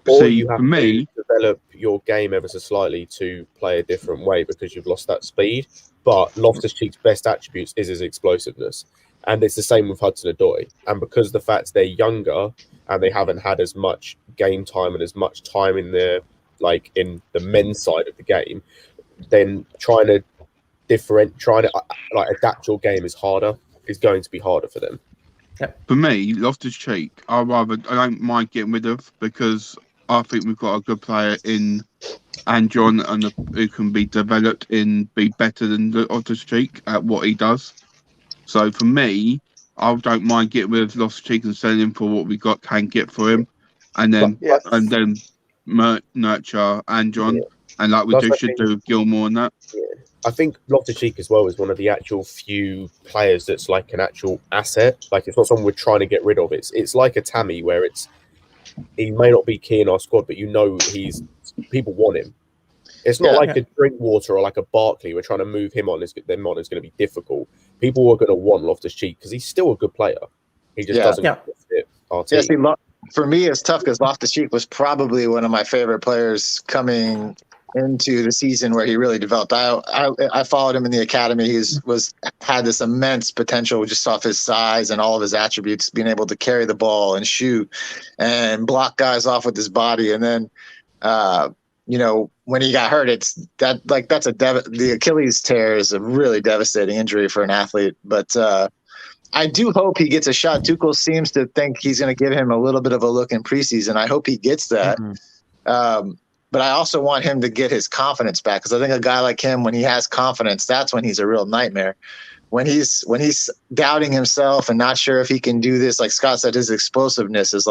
Or you have to develop your game ever so slightly to play a different way because you've lost that speed. But Loftus-Cheek's best attributes is his explosiveness. And it's the same with Hudson-Odoi. And because the fact they're younger and they haven't had as much game time and as much time in the men's side of the game, then trying to adapt your game is going to be harder for them. For me, Loftus-Cheek, I don't mind getting rid of because I think we've got a good player in John who can be developed be better than Loftus-Cheek at what he does. So for me, I don't mind getting rid of Loftus-Cheek and selling him for what we can get for him, and then nurture John And like we should do with Gilmour and that. Yeah. I think Loftus-Cheek as well is one of the actual few players that's like an actual asset. Like it's not someone we're trying to get rid of. It's like a Tammy where he may not be key in our squad, but people want him. It's not like a Drinkwater or like a Barkley. We're trying to move him on. It's going to be difficult. People are going to want Loftus-Cheek because he's still a good player. He just doesn't fit our team. See, for me, it's tough because Loftus-Cheek was probably one of my favorite players coming into the season where he really developed. I followed him in the academy. He had this immense potential just off his size and all of his attributes, being able to carry the ball and shoot and block guys off with his body. And then, when he got hurt, the Achilles tear is a really devastating injury for an athlete. But I do hope he gets a shot. Tuchel seems to think he's going to give him a little bit of a look in preseason. I hope he gets that. Mm-hmm. But I also want him to get his confidence back because I think a guy like him, when he has confidence, that's when he's a real nightmare. When he's doubting himself and not sure if he can do this, like Scott said, his explosiveness is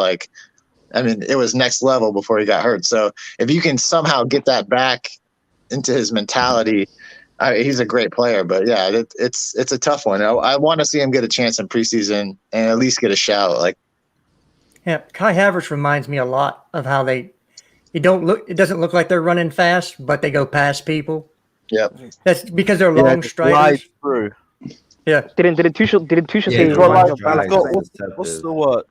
it was next level before he got hurt. So if you can somehow get that back into his mentality, he's a great player. But yeah, it's a tough one. I want to see him get a chance in preseason and at least get a shout. Kai Havertz reminds me a lot of how it doesn't look like they're running fast, but they go past people. Yeah, that's because they're long striders. Through. Yeah. Didn't Tuchel say what's the word?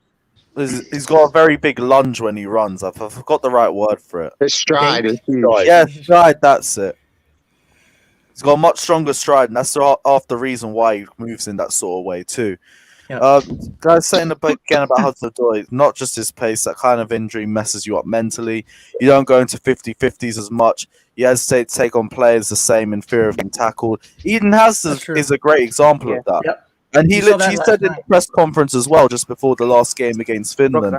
He's got a very big lunge when he runs. I forgot the right word for it. His stride is huge. Yeah, stride. That's it. He's got a much stronger stride, and that's half the reason why he moves in that sort of way too. Yeah. Guys saying again about Hudson-Odoi, not just his pace, that kind of injury messes you up mentally. You don't go into 50-50s as much. You hesitate to take on players the same in fear of being tackled. Eden Hazard is a great example of that. Yep. And he literally said in the press conference as well, just before the last game against Finland.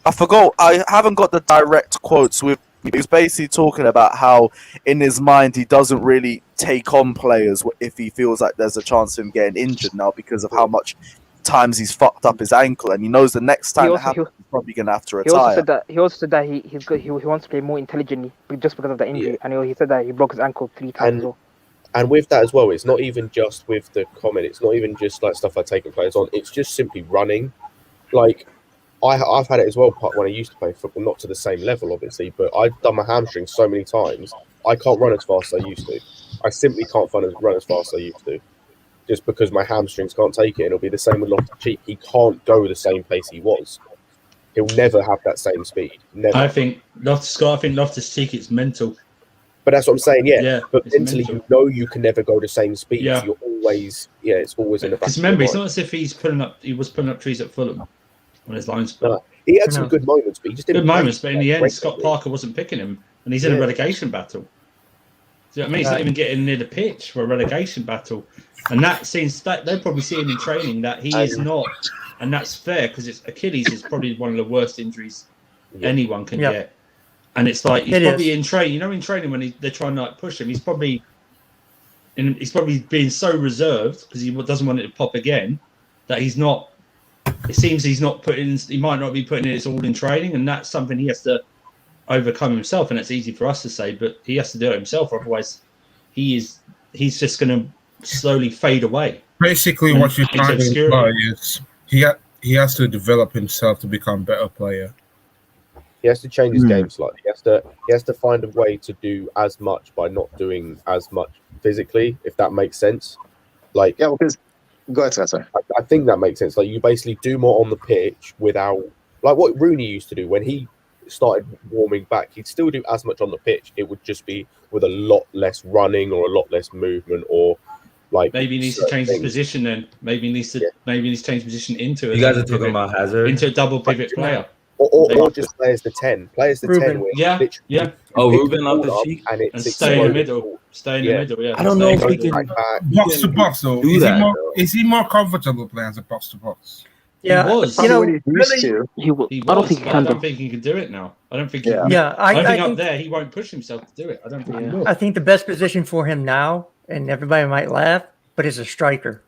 I forgot, I haven't got the direct quotes with me. He was basically talking about how in his mind he doesn't really take on players if he feels like there's a chance of him getting injured now because of how much times he's fucked up his ankle, and he knows the next time it happens, he's probably going to have to retire. He also said that he wants to play more intelligently just because of the injury, and he said that he broke his ankle 3 times as well. And with that as well, it's not even just with the comment. It's not even just like stuff like taking players on. It's just simply running. Like I've had it as well when I used to play football, not to the same level, obviously, but I've done my hamstring so many times. I can't run as fast as I used to. I simply can't run as fast as I used to, just because my hamstrings can't take it. And it'll be the same with Loftus-Cheek. He can't go the same pace he was. He'll never have that same speed. Never. I think Loftus-Cheek, it's mental. But that's what I'm saying, But mentally, mental. You can never go the same speed. Yeah. You're always, it's always in the back. Because remember, it's not as if he was pulling up trees at Fulham on his line spot. No, he had some good moments, but he just didn't. Good moments, but in the end, Scott Parker wasn't picking him, and he's in a relegation battle. Do you know what I mean? He's not even getting near the pitch for a relegation battle, and they're probably seeing in training that he is not, and that's fair because Achilles is probably one of the worst injuries anyone can get. And it's like he's probably in training. You know, in training when they're trying to push him, he's probably being so reserved because he doesn't want it to pop again that he's not. It seems he's not putting. He might not be putting it all in training, and that's something he has to overcome himself. And it's easy for us to say, but he has to do it himself. Otherwise, he's just going to slowly fade away. Basically, what you're trying to imply is he has to develop himself to become a better player. He has to change his game slightly. He has to find a way to do as much by not doing as much physically, if that makes sense. Like, because go ahead, sorry. I think that makes sense. Like, you basically do more on the pitch without, like what Rooney used to do when he started warming back. He'd still do as much on the pitch. It would just be with a lot less running or a lot less movement, or like maybe he needs to change his position. Then maybe he needs to change position into you guys are talking about Hazard into a double pivot player. Or just play as the 10. Play as the Ruben. 10. Ruben Loftus-Cheek and stay in the middle. Stay in the middle. Yeah. I don't know if he can box to box though. Is he more comfortable playing as a box to box? Yeah, he was. I don't think he can. I don't think he can do it now. I don't think. I think up there he won't push himself to do it. I don't think he will. I think the best position for him now, and everybody might laugh, but is a striker.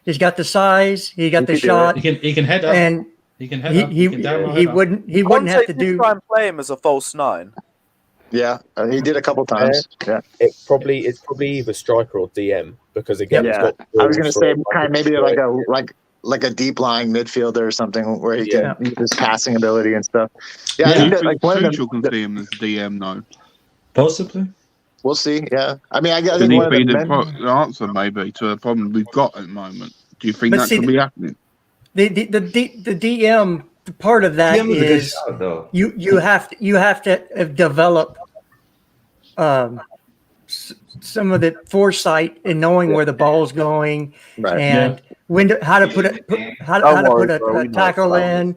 He's got the size. He got the shot. He can head up. And he can head up. He wouldn't have to do. Try and play him as a false 9. Yeah, he did a couple times. Yeah, it's probably either striker or DM because again, he's got. I was going to say kind of maybe like a deep lying midfielder or something where he can use his passing ability and stuff. Yeah, I think that like one of them can see him as DM though. Possibly. We'll see. Yeah, I mean, I think Can one of he be the the answer maybe to the problem we've got at the moment? Do you think that could be happening? The DM part of that is you have to develop some of the foresight in knowing where the ball's going and how to put a tackle in,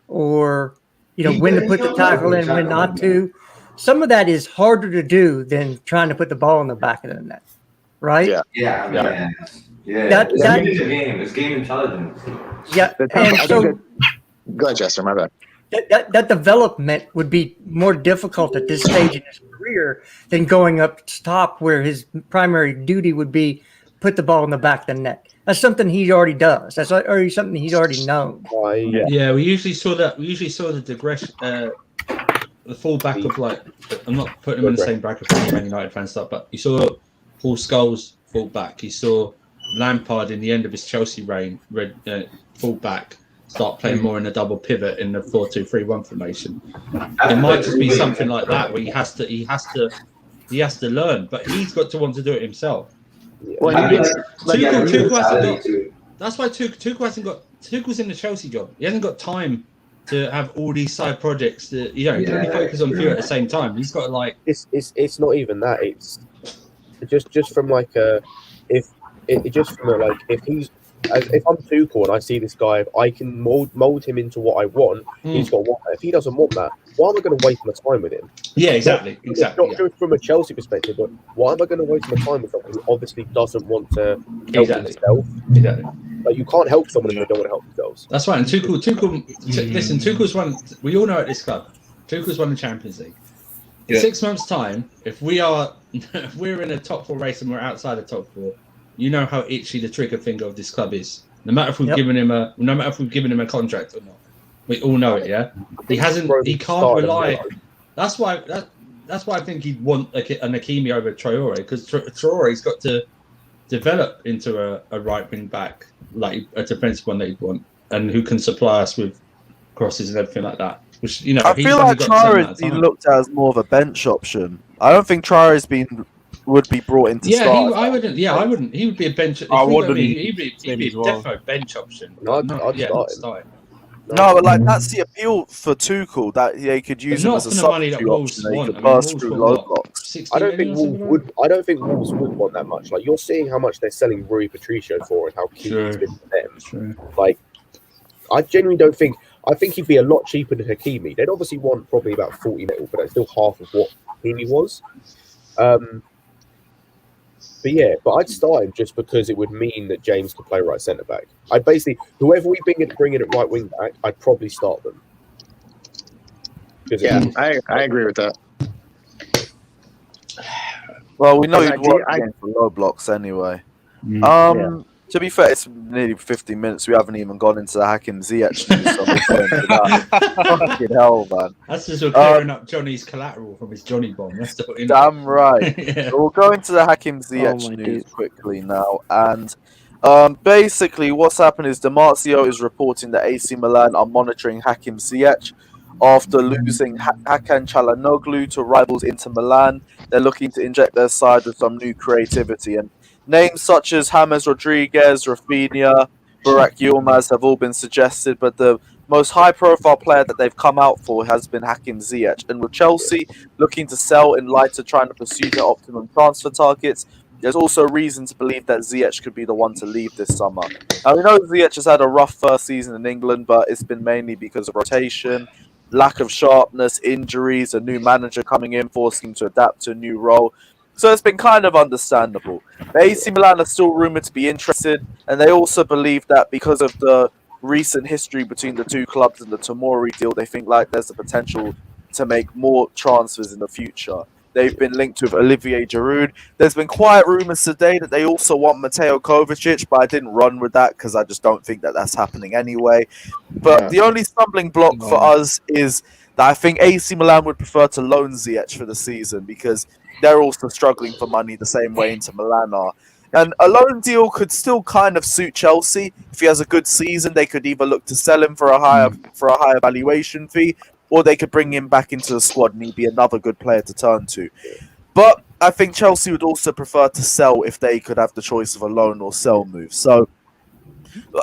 or when to put the tackle in, when not to. Some of that is harder to do than trying to put the ball in the back of the net, right? Yeah. It's game intelligence. Yeah, and so go ahead, Jester. My bad. That development would be more difficult at this stage in his career than going up top, where his primary duty would be put the ball in the back of the net. That's something he already does. That's already something he's already known. Yeah, we usually saw that. We usually saw the digression, the fullback of like. I'm not putting him in the same bracket for Man United fan stuff, but you saw Paul Scholes fullback. You saw Lampard in the end of his Chelsea reign, fullback. Start playing more in a double pivot in the 4-2-3-1 formation. It might just be something like that where he has to learn, but he's got to want to do it himself. Well, that's why Tuchel's in the Chelsea job. He hasn't got time to have all these side projects that really focus on few at the same time. He's got to it's not even that. It's just from like if he's. If I'm Tuchel and I see this guy, I can mold him into what I want. He's got what. If he doesn't want that, why am I going to waste my time with him? Yeah, exactly. Not just from a Chelsea perspective, but why am I going to waste my time with someone who obviously doesn't want to help himself? Exactly. Like you can't help someone if they don't want to help themselves. That's right. And Tuchel's won. We all know at this club, Tuchel's won the Champions League. In 6 months' time, if we're in a top 4 race and we're outside the top 4. You know how itchy the trigger finger of this club is. No matter if we've given him a contract or not, we all know it. Yeah, he can't rely. That's why I think he'd want an Hakimi over Traore, because Traore's got to develop into a right wing back, like a defensive one that he'd want, and who can supply us with crosses and everything like that. Which I feel like Traore's been looked at as more of a bench option. I don't think Traore's would be brought into start. I wouldn't. He would be a bench. I wouldn't. He'd be a defo bench option. I'd start him. No, but like that's the appeal for Tuchel, that they could use him as a substitute option. They could burst through low blocks. I don't think Wolves would want that much. Like you're seeing how much they're selling Rui Patricio for and how key he's been for them. Like I genuinely don't think. I think he'd be a lot cheaper than Hakimi. They'd obviously want probably about 40 mil, but that's still half of what Hakimi was. But I'd start him just because it would mean that James could play right centre back. I'd basically, whoever we bring in at right wing back, I'd probably start them. Yeah, I agree with that. Well, we know he'd work against low blocks anyway. To be fair, it's nearly 50 minutes. We haven't even gone into the Hakim Ziyech news. So we're going to that. Fucking hell, man. That's just clearing up Johnny's collateral from his Johnny bomb. That's damn right. So we'll go into the Hakim Ziyech news quickly now. And basically, what's happened is Demartio is reporting that AC Milan are monitoring Hakim Ziyech after losing Hakan Çalhanoğlu to rivals Inter Milan. They're looking to inject their side with some new creativity, and names such as James Rodriguez, Rafinha, Burak Yilmaz have all been suggested, but the most high-profile player that they've come out for has been Hakim Ziyech. And with Chelsea looking to sell in light of trying to pursue their optimum transfer targets, there's also reason to believe that Ziyech could be the one to leave this summer. Now, we know Ziyech has had a rough first season in England, but it's been mainly because of rotation, lack of sharpness, injuries, a new manager coming in, forcing him to adapt to a new role. So it's been kind of understandable. The AC Milan are still rumoured to be interested, and they also believe that because of the recent history between the two clubs and the Tomori deal, they think like there's a potential to make more transfers in the future. They've been linked with Olivier Giroud. There's been quiet rumours today that they also want Mateo Kovacic, but I didn't run with that because I just don't think that that's happening anyway. But the only stumbling block for us is I think AC Milan would prefer to loan Ziyech for the season because they're also struggling for money the same way Inter Milan are. And a loan deal could still kind of suit Chelsea. If he has a good season, they could either look to sell him for a higher valuation fee, or they could bring him back into the squad and he'd be another good player to turn to. But I think Chelsea would also prefer to sell if they could have the choice of a loan or sell move. So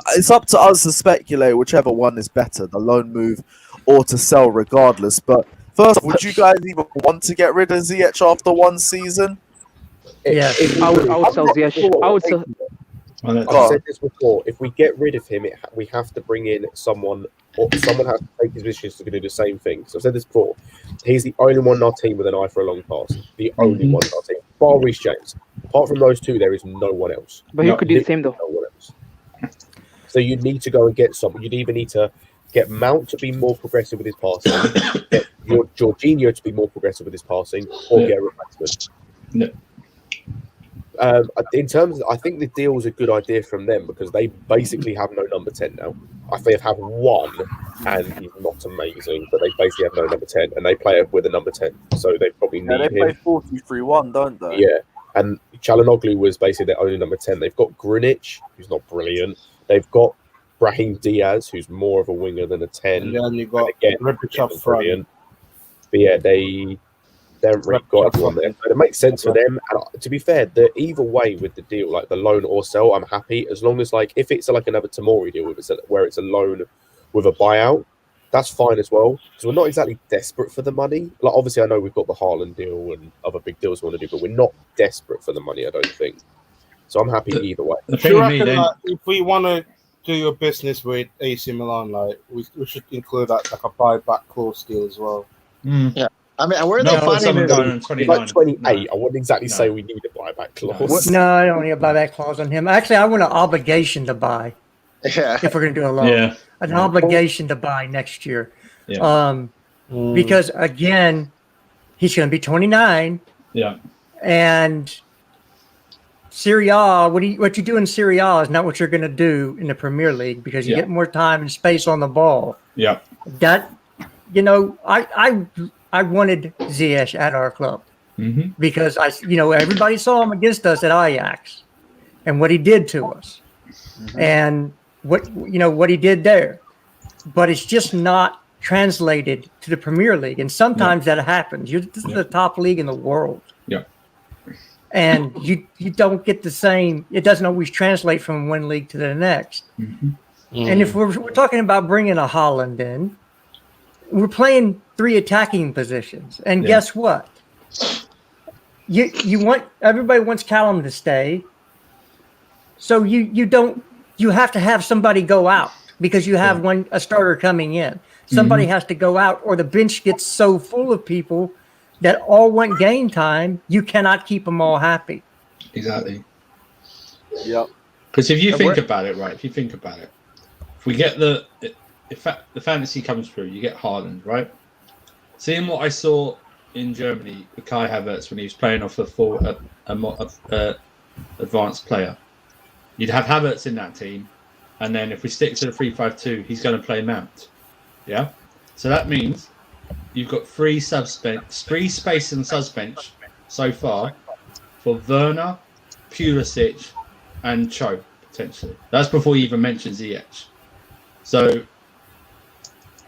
it's up to us to speculate whichever one is better, the loan move or to sell regardless. But first, would you guys even want to get rid of Ziyech after one season? Yeah, I would sell Ziyech. I would sell. I've said this before. If we get rid of him, we have to bring in someone, or someone has to take his position to do the same thing. So I've said this before. He's the only one in our team with an eye for a long pass. The only one in our team. Bar Reece James. Apart from those two, there is no one else. But he could do the same though. No one else. So you need to go and get someone. You'd either need to get Mount to be more progressive with his passing, get Jorginho to be more progressive with his passing, or get a replacement. No. In terms of, I think the deal is a good idea from them because they basically have no number 10 now. I think they have one, and he's not amazing, but they basically have no number 10, and they play with a number 10, so they probably need him. They play 4-3-1, don't they? Yeah, and Çalhanoğlu was basically their only number 10. They've got Grinic, who's not brilliant. They've got Brahim Diaz, who's more of a winger than a 10. And then you've got Rebic up front. But yeah, they haven't really got everyone there. But it makes sense for them. And to be fair, either way with the deal, like the loan or sell, I'm happy as long as if it's like another Tomori deal, where it's a loan with a buyout, that's fine as well. Because we're not exactly desperate for the money. Like obviously, I know we've got the Haaland deal and other big deals we want to do, but we're not desperate for the money. I don't think. So I'm happy either way. Do you reckon if we want to do your business with AC Milan, we should include that a buyback clause deal as well? Yeah. I mean, where are they finding this? Like 28, I wouldn't exactly say we need a buyback clause. No, I don't need a buyback clause on him. Actually, I want an obligation to buy. Yeah. If we're going to do a loan, an obligation to buy next year. Yeah. Because again, he's going to be 29. Yeah. And Serie A, what you do in Serie A is not what you're going to do in the Premier League because you get more time and space on the ball. Yeah. That, I wanted Ziyech at our club because everybody saw him against us at Ajax and what he did to us and what he did there, but it's just not translated to the Premier League. And sometimes that happens. This is the top league in the world. Yeah. And you don't get the same. It doesn't always translate from one league to the next. And if we're talking about bringing a Haaland in, we're playing 3 attacking positions, and guess what? Everybody wants Callum to stay, so you have to have somebody go out because you have a starter coming in. Somebody has to go out, or the bench gets so full of people that all want game time. You cannot keep them all happy. Exactly. Yep. Because if you think about it, right? If we get the fantasy comes through, you get Haaland, right? Seeing what I saw in Germany with Kai Havertz when he was playing off a advanced player, you'd have Havertz in that team, and then if we stick to the 3-5-2, he's going to play Mount. Yeah, so that means you've got free space in the suspense so far for Werner, Pulisic, and Cho potentially. That's before you even mention Ziyech. So,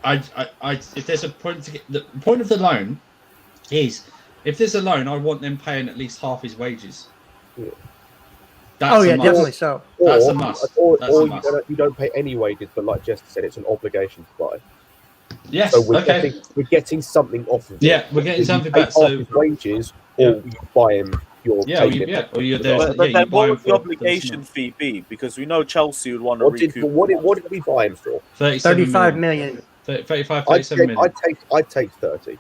if there's a point to get the point of the loan is if there's a loan, I want them paying at least half his wages. That's definitely so. That's a must. Or you don't pay any wages, but like Jester said, it's an obligation to buy. Yes. So we're getting something off of it. Yeah, we're getting something back. So his wages, or you buy him. But then what would the obligation fee be? Because we know Chelsea would want to recoup. What did we buy him for? 35 million. 37 million. I'd take 30.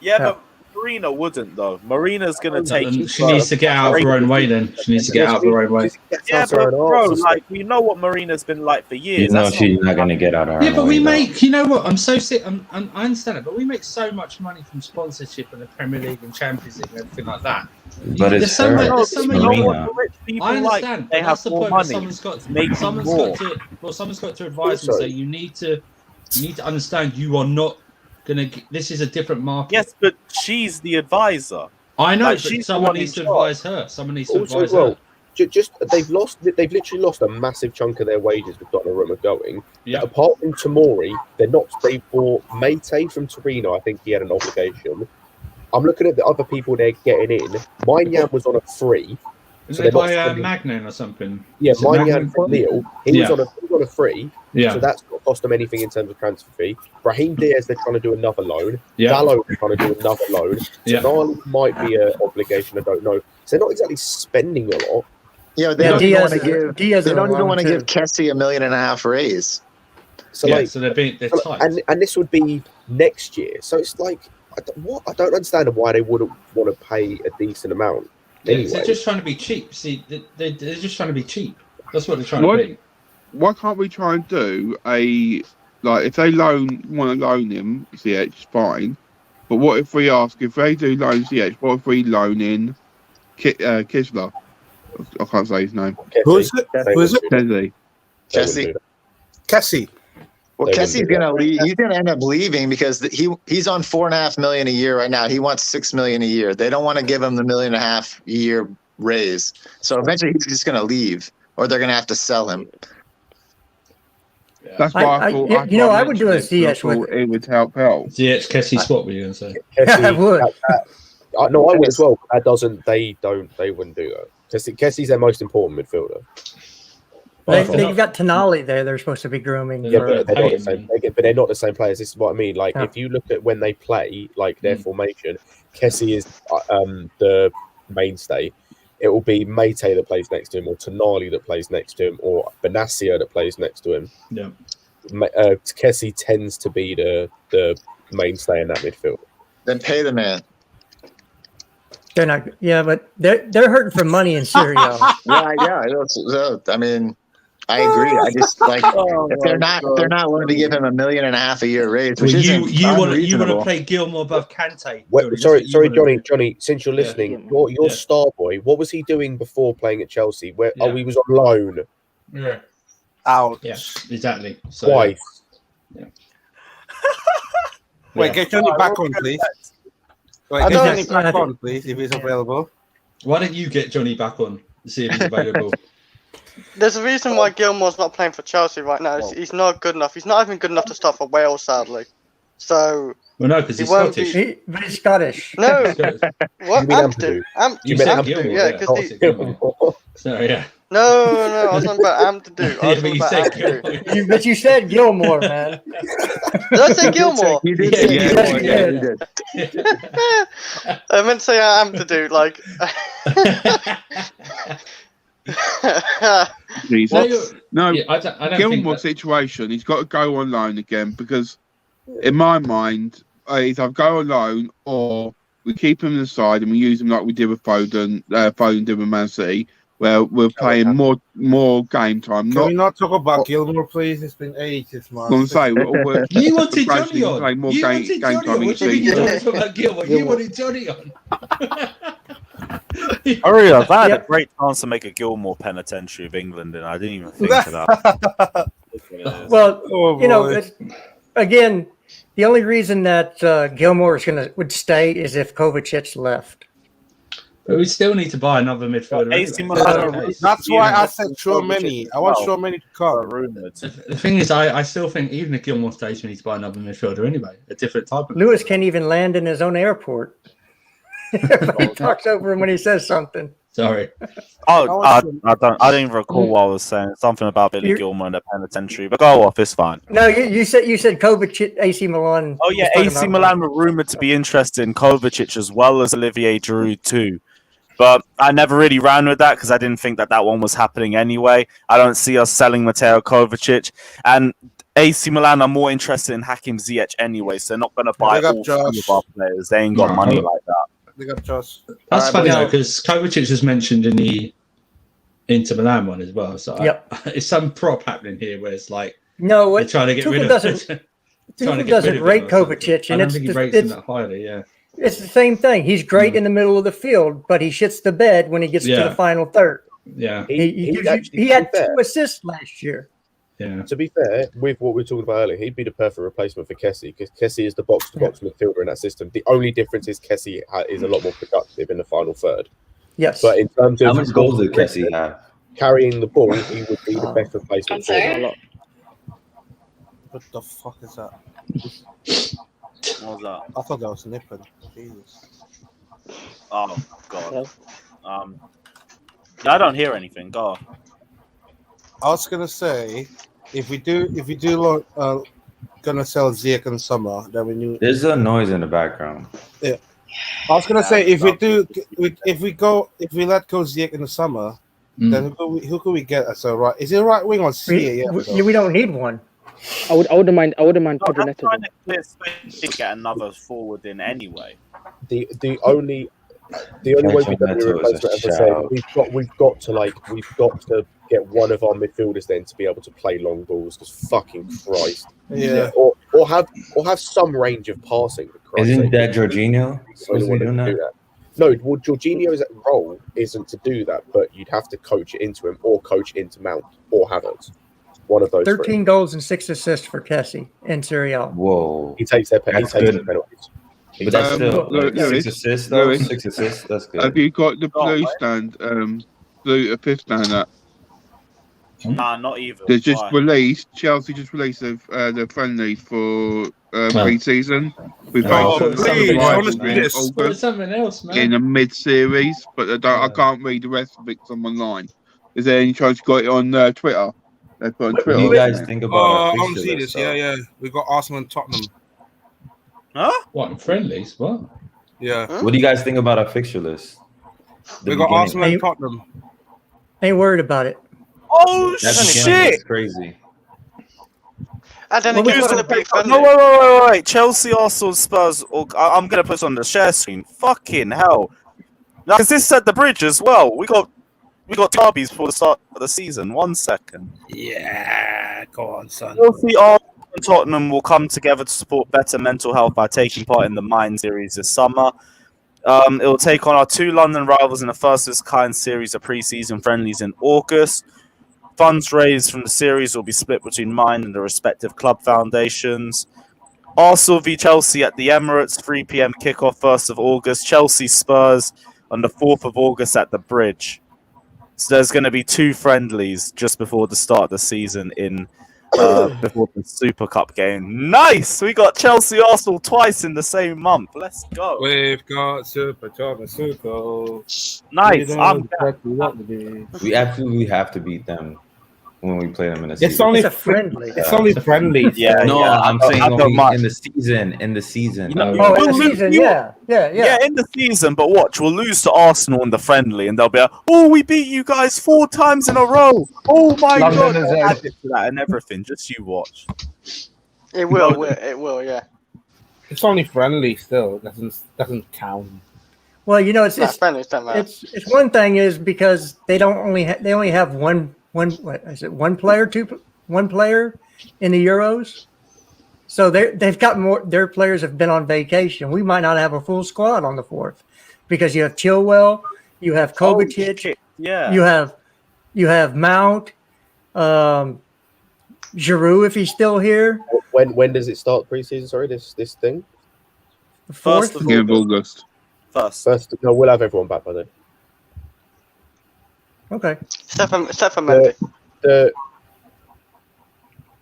Yeah, but Marina wouldn't though. Marina's going to take. She needs to get out of her own way. Then she needs to get out of her own way. Yeah, but bro, we know what Marina's been like for years. You know she's not going to get out of her own way. Yeah, but we make. You know what? I'm so sick. I understand it, but we make so much money from sponsorship in the Premier League and Champions League and everything like that. But it's Marina. I understand. They have that's the more point. money. Someone's got to advise and say you need to You need to understand you are not going to... This is a different market. Yes, but she's the advisor. I know, Like, but she's someone needs to advise her. Someone needs to advise her. They've literally lost a massive chunk of their wages with Donnarumma going. Yeah. Apart from Tomori, they're not. They bought Mate from Torino. I think he had an obligation. I'm looking at the other people they're getting in. Maignan was on a free. So they buy Magnan or something? Yeah, Maignan from Lille. He was on a free. Yeah. So that's not cost them anything in terms of transfer fee. Brahim Diaz, they're trying to do another loan. Yeah. Gallo, they're trying to do another loan. Yeah. Tonali might be an obligation. I don't know. So they're not exactly spending a lot. Yeah, they don't even want to give. They don't even want to give Kessie $1.5 million raise. So so they're tight. And this would be next year. So it's like, I don't understand why they wouldn't want to pay a decent amount. Anyway. They're just trying to be cheap. See, they're just trying to be cheap. That's what they're trying to be. Why can't we try and do if they want to loan him, Ziyech, fine. But what if we ask, if they do loan Ziyech, what if we loan in Kisler? I can't say his name. Who is it? Kessie. Well, Kessie's gonna leave. He's gonna end up leaving because he's on $4.5 million a year right now. He wants $6 million a year. They don't want to give him the $1.5 million a year raise. So eventually, he's just gonna leave, or they're gonna have to sell him. That's why I thought. I would do a Ziyech with it would help out. Ziyech, Kessie, what were you going to say? I would. No, I would as well. That doesn't. They wouldn't do that. Kessie's their most important midfielder. They've got Tonali there. They're supposed to be grooming. Yeah, but they're not the same. But they're not the same players. This is what I mean. Like if you look at when they play, like their formation, Kessie is the mainstay. It will be Mate that plays next to him, or Tonali that plays next to him, or Benacia that plays next to him. Yeah. Kessie tends to be the mainstay in that midfield. Then pay the man. They're not. Yeah, but they're hurting for money in Serie A. Yeah. I mean, I agree. I just if they're not willing to give him $1.5 million a year raise, which you want to play Gilmour above Kante. Sorry, Johnny. Since you're listening, your star boy. What was he doing before playing at Chelsea? He was on loan. Yeah. Ouch. Yeah, exactly. Twice. Yeah. Wait, get Johnny back on, please. Wait, get Johnny back on, please, if he's available. Why don't you get Johnny back on to see if he's available? There's a reason why Gilmour's not playing for Chelsea right now. He's not good enough. He's not even good enough to start for Wales, sadly. So. Well, no, because he's Scottish. But he's Scottish. No. What? Ampadu. You said Ampadu, yeah, because Sorry, yeah. No, I was talking about Ampadu. But you said Gilmour, man. Did I say Gilmour? You did say Gilmour. Yeah, you did. I meant to say Ampadu, like. No, I don't Gilmour's situation, he's got to go on loan again because, in my mind, either go on loan or we keep him aside and we use him like we did with Foden did with Man City, where we're playing more game time. Can we not talk about Gilmour, please? It's been ages, man. I'm saying you wanted Johnny on. Play more game time. What do you mean you don't talk about Gilmour? You wanted Johnny on. I've had a great chance to make a Gilmour penitentiary of England, and I didn't even think of that. Well, again, the only reason that Gilmour would stay is if Kovacic left. But we still need to buy another midfielder. That's why I said Tchouameni. I want Tchouameni to come. The thing is, I still think even if Gilmour stays, we need to buy another midfielder anyway. A different type of. Lewis can't even land in his own airport. He talks over him when he says something. Sorry. I don't even recall what I was saying. Something about Billy Gilmour in the penitentiary, but go off, it's fine. No, you said Kovacic, AC Milan. Oh yeah, AC Milan were rumored to be interested in Kovacic as well as Olivier Giroud too. But I never really ran with that because I didn't think that one was happening anyway. I don't see us selling Mateo Kovacic. And AC Milan are more interested in Hakim Ziyech anyway, so they're not going to buy all three of our players. They ain't got money like that. They got Josh. That's funny though, because Kovacic was mentioned in the Inter Milan one as well. So it's some prop happening here where it's like they're trying to get rid of it. Tuchel doesn't rate Kovacic, and I don't think he rates him that highly, yeah. It's the same thing. He's great in the middle of the field, but he shits the bed when he gets to the final third. Yeah, he had 2 assists last year. Yeah. To be fair, with what we were talking about earlier, he'd be the perfect replacement for Kessie because Kessie is the box-to-box midfielder in that system. The only difference is Kessie is a lot more productive in the final third. Yes. But in terms of how much goals did Kessie have? Carrying the ball, he would be the best replacement for him. What the fuck is that? What was that? I thought that was nipping. Jesus. Oh god. I don't hear anything. Go on. I was gonna say, if we do gonna sell Ziyech in summer, then we knew. There's a noise in the background. Yeah. I was gonna say if we let go Ziyech in the summer, then who could we get as a right? Is it a right wing or C? We don't need one. I wouldn't mind Pedro Neto. Trying to get another forward in anyway. The only way we don't need a replacement, as I said, we've got to get one of our midfielders then to be able to play long balls. Because fucking Christ, yeah. Or have some range of passing. Isn't that Jorginho? No, well, Jorginho's role isn't to do that, but you'd have to coach it into him, or coach into Mount, or Havertz. One of those. 13 goals and 6 assists for Kessie in Serie A. Whoa, he takes their penalties. But that's still Lewis, 6 assists, though. 6 assists. That's good. Have you got the blue stand? Blue fifth stand up. Nah, not even. They just released. Chelsea just released the friendly for pre-season. We've something else, man. In a mid-series, but I can't read the rest of it because I'm online. Is there any chance you got it on Twitter? They put on Twitter. What do you guys think about? I want to see this. Yeah. We got Arsenal and Tottenham. Huh? What, in friendlies? What? Yeah. What do you guys think about our fixture list? We got Arsenal and Tottenham. Ain't worried about it. Oh shit! That's crazy. And then who's going to be friendly? No, wait. Chelsea, Arsenal, Spurs. I'm going to put this on the share screen. Fucking hell! Because this at the bridge as well. We got derbies before the start of the season. 1 second. Yeah, go on, son. Chelsea, Arsenal, and Tottenham will come together to support better mental health by taking part in the Mind series this summer. It will take on our 2 London rivals in the first of its kind series of pre-season friendlies in August. Funds raised from the series will be split between Mind and the respective club foundations. Arsenal v Chelsea at the Emirates, 3 p.m. kickoff 1st of August. Chelsea Spurs on the 4th of August at the Bridge. So there's going to be 2 friendlies just before the start of the season before the Super Cup game. Nice! We got Chelsea Arsenal twice in the same month. Let's go. We've got Super Super. Nice. We absolutely have to beat them when we play them in the season. It's only friendly. It's only friendly. Yeah. No, yeah. I'm saying in the season. In the season. In the season, yeah. Yeah, in the season, but watch, we'll lose to Arsenal in the friendly, and they'll be like, "Oh, we beat you guys 4 times in a row! Oh my god!" They'll add it to that and everything. Just you watch. It will. It will. Yeah. It's only friendly still. It doesn't count. Well, you know, it's one thing is because they only have one player in the Euros. So they've got more. Their players have been on vacation. We might not have a full squad on the 4th because you have Chilwell, you have Kovacic, you have Mount, Giroud if he's still here. When does it start preseason? Sorry, this thing. The 4th of August. First. No, we'll have everyone back by then. Okay. Except for Mendy.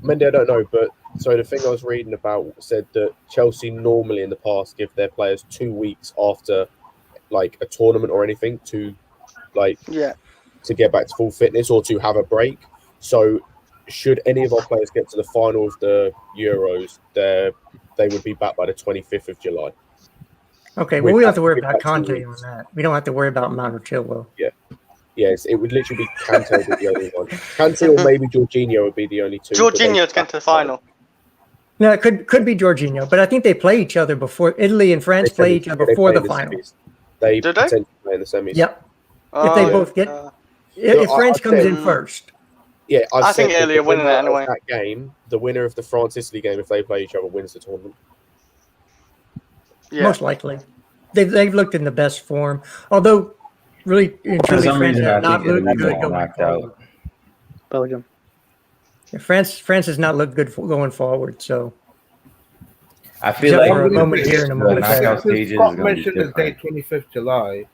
Mendy, I don't know, but the thing I was reading about said that Chelsea normally in the past give their players 2 weeks after like a tournament or anything to get back to full fitness or to have a break. So should any of our players get to the final of the Euros, they would be back by the 25th of July. Okay, well, we don't have to worry about Conte on that. We don't have to worry about Mount or Chilwell. Yeah. Yes, it would literally be Kante would be the only one. Kante or maybe Jorginho would be the only 2. Jorginho's getting to the final. No, it could be Jorginho, but I think they play each other before. Italy and France play each other before the final. They potentially play in the semis. Yep. If they both get, if France comes in first. Yeah, I think Italy are winning it anyway. That game, the winner of the France-Italy game, if they play each other, wins the tournament. Yeah. Most likely, they've looked in the best form. Although, really, and truly, France have not looked good going forward. Belgium. France has not looked good going forward. So I feel like for a moment here and a moment knockout there. stages is Scott going to be mentioned the date different. 25th July.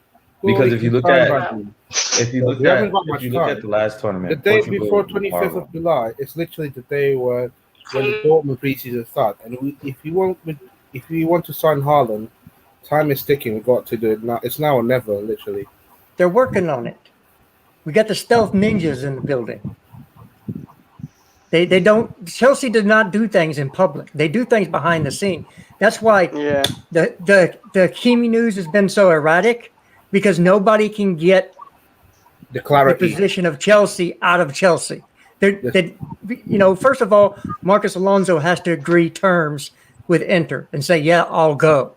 Because if you look at We haven't got much time. the last tournament, The day Portugal before was 25th horrible. of July, it's literally the day when the Dortmund preseason start. And if you want to sign Haaland, time is ticking. We've got to do it now. It's now or never, literally. They're working on it. We got the stealth ninjas in the building. They don't. Chelsea does not do things in public. They do things behind the scene. That's why the Kimi news has been so erratic, because nobody can get the clarity. The position of Chelsea out of Chelsea. First of all, Marcus Alonso has to agree terms with Inter and say, yeah, I'll go.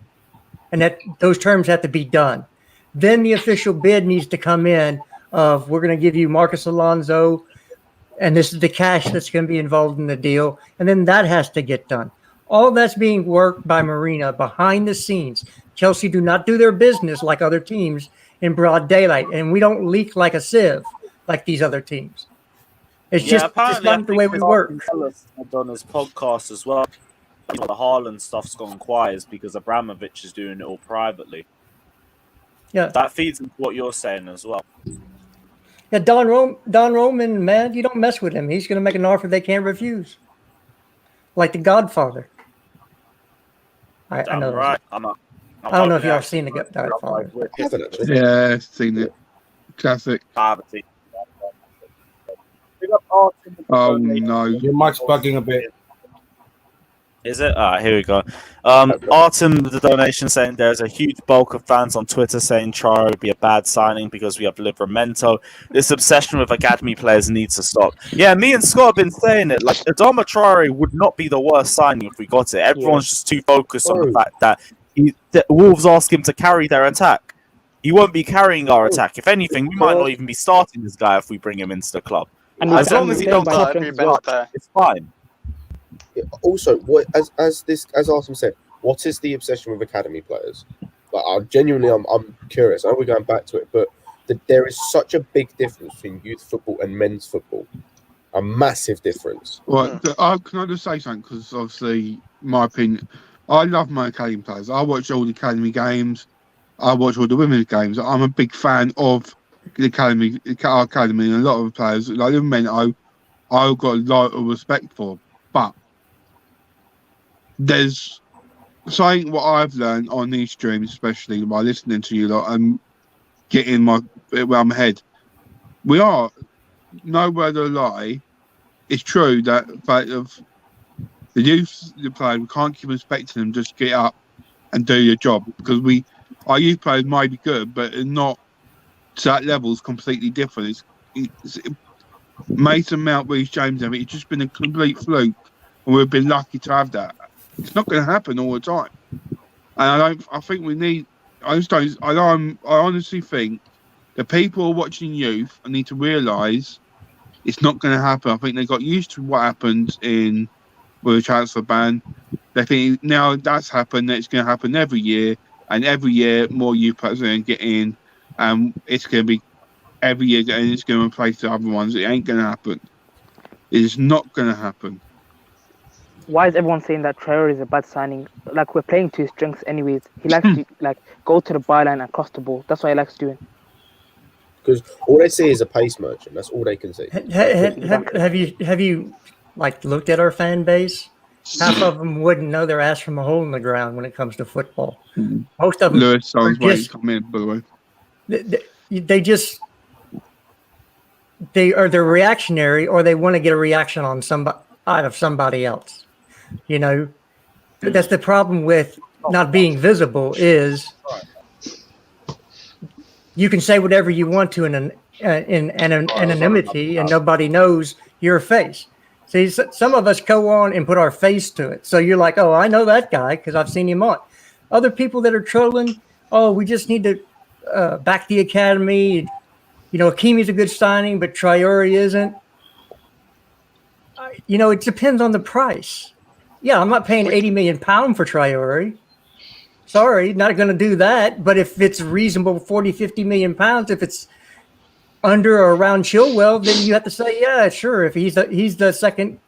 And that those terms have to be done. Then the official bid needs to come in of, we're going to give you Marcus Alonso, and this is the cash that's going to be involved in the deal. And then that has to get done. All that's being worked by Marina behind the scenes. Chelsea do not do their business like other teams in broad daylight, and we don't leak like a sieve like these other teams. It's just not the way we work. Gallas had done his podcast as well. The Haaland stuff's gone quiet is because Abramovich is doing it all privately. Yeah, that feeds into what you're saying as well. Yeah, Don Roman, man, you don't mess with him. He's going to make an offer they can't refuse, like The Godfather. I know. Right. I don't know if y'all seen The Godfather. Yeah, seen it. Classic. Oh no, your mic's bugging a bit. Is it? Here we go. Artem, the donation, saying there's a huge bulk of fans on Twitter saying Traore would be a bad signing because we have Livramento. This obsession with academy players needs to stop. Yeah, me and Scott have been saying it. Like, Adama Traore would not be the worst signing if we got it. Everyone's just too focused on the fact that Wolves ask him to carry their attack. He won't be carrying our attack. If anything, we might not even be starting this guy if we bring him into the club. And as long as he don't touch it's fine. Also, what as Artem said, what is the obsession with academy players? Like, I'm curious. I know we're going back to it, but there is such a big difference between youth football and men's football. A massive difference. Well, can I just say something? Because obviously, my opinion, I love my academy players. I watch all the academy games. I watch all the women's games. I'm a big fan of the academy, our academy, and a lot of players. Like the men, I've got a lot of respect for. But there's something what I've learned on these streams, especially by listening to you lot and getting my around my head. We are nowhere to lie. It's true that the fact of the youth the player, we can't keep expecting them just get up and do your job, because our youth players might be good, but not to that level. Is completely different. It's Mason Mount, Reece James, it's just been a complete fluke, and we've been lucky to have that. It's not going to happen all the time, and I think we need. I honestly think the people who are watching youth need to realise it's not going to happen. I think they got used to what happened with the transfer ban. They think now that's happened, that it's going to happen every year, and every year more youth players are going to get in, and it's going to be every year, and it's going to replace the other ones. It ain't going to happen. It is not going to happen. Why is everyone saying that Traore is a bad signing? Like, we're playing to his strengths anyways. He likes to go to the byline and cross the ball. That's what he likes doing. Because all they see is a pace merchant. That's all they can see. Have you looked at our fan base? Half of them wouldn't know their ass from a hole in the ground when it comes to football. Most of them. Lewis sounds waiting to come in, by the way. They're reactionary, or they want to get a reaction on out of somebody else. You know, that's the problem with not being visible. Is you can say whatever you want to in anonymity, and nobody knows your face. See, some of us go on and put our face to it. So you're like, oh, I know that guy because I've seen him on. Other people that are trolling, oh, we just need to back the academy. You know, Hakimi's a good signing, but Traore isn't. You know, it depends on the price. Yeah, I'm not paying £80 million for Traore. Sorry, not going to do that. But if it's reasonable, 40, 50 million pounds, if it's under or around Chilwell, then you have to say, yeah, sure. If he's the second,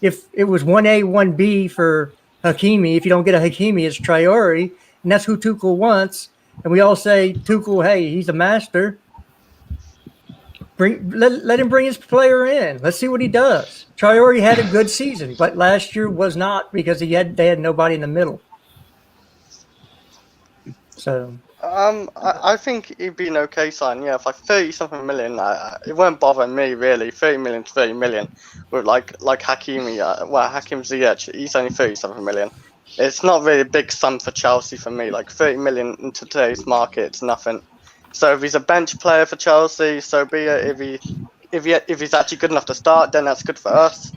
if it was 1A, 1B for Hakimi, if you don't get a Hakimi, it's Traore, and that's who Tuchel wants. And we all say, Tuchel, hey, he's a master. Let him bring his player in. Let's see what he does. Traore had a good season, but last year was not because they had nobody in the middle. So I think he'd be an okay sign. Yeah, for like 30-something million, it won't bother me really. 30 million to 30 million with like Hakimi. Hakim Ziyech, he's only 30-something million. It's not really a big sum for Chelsea for me. Like 30 million in today's market, it's nothing. So if he's a bench player for Chelsea, so be it. If he's actually good enough to start, then that's good for us.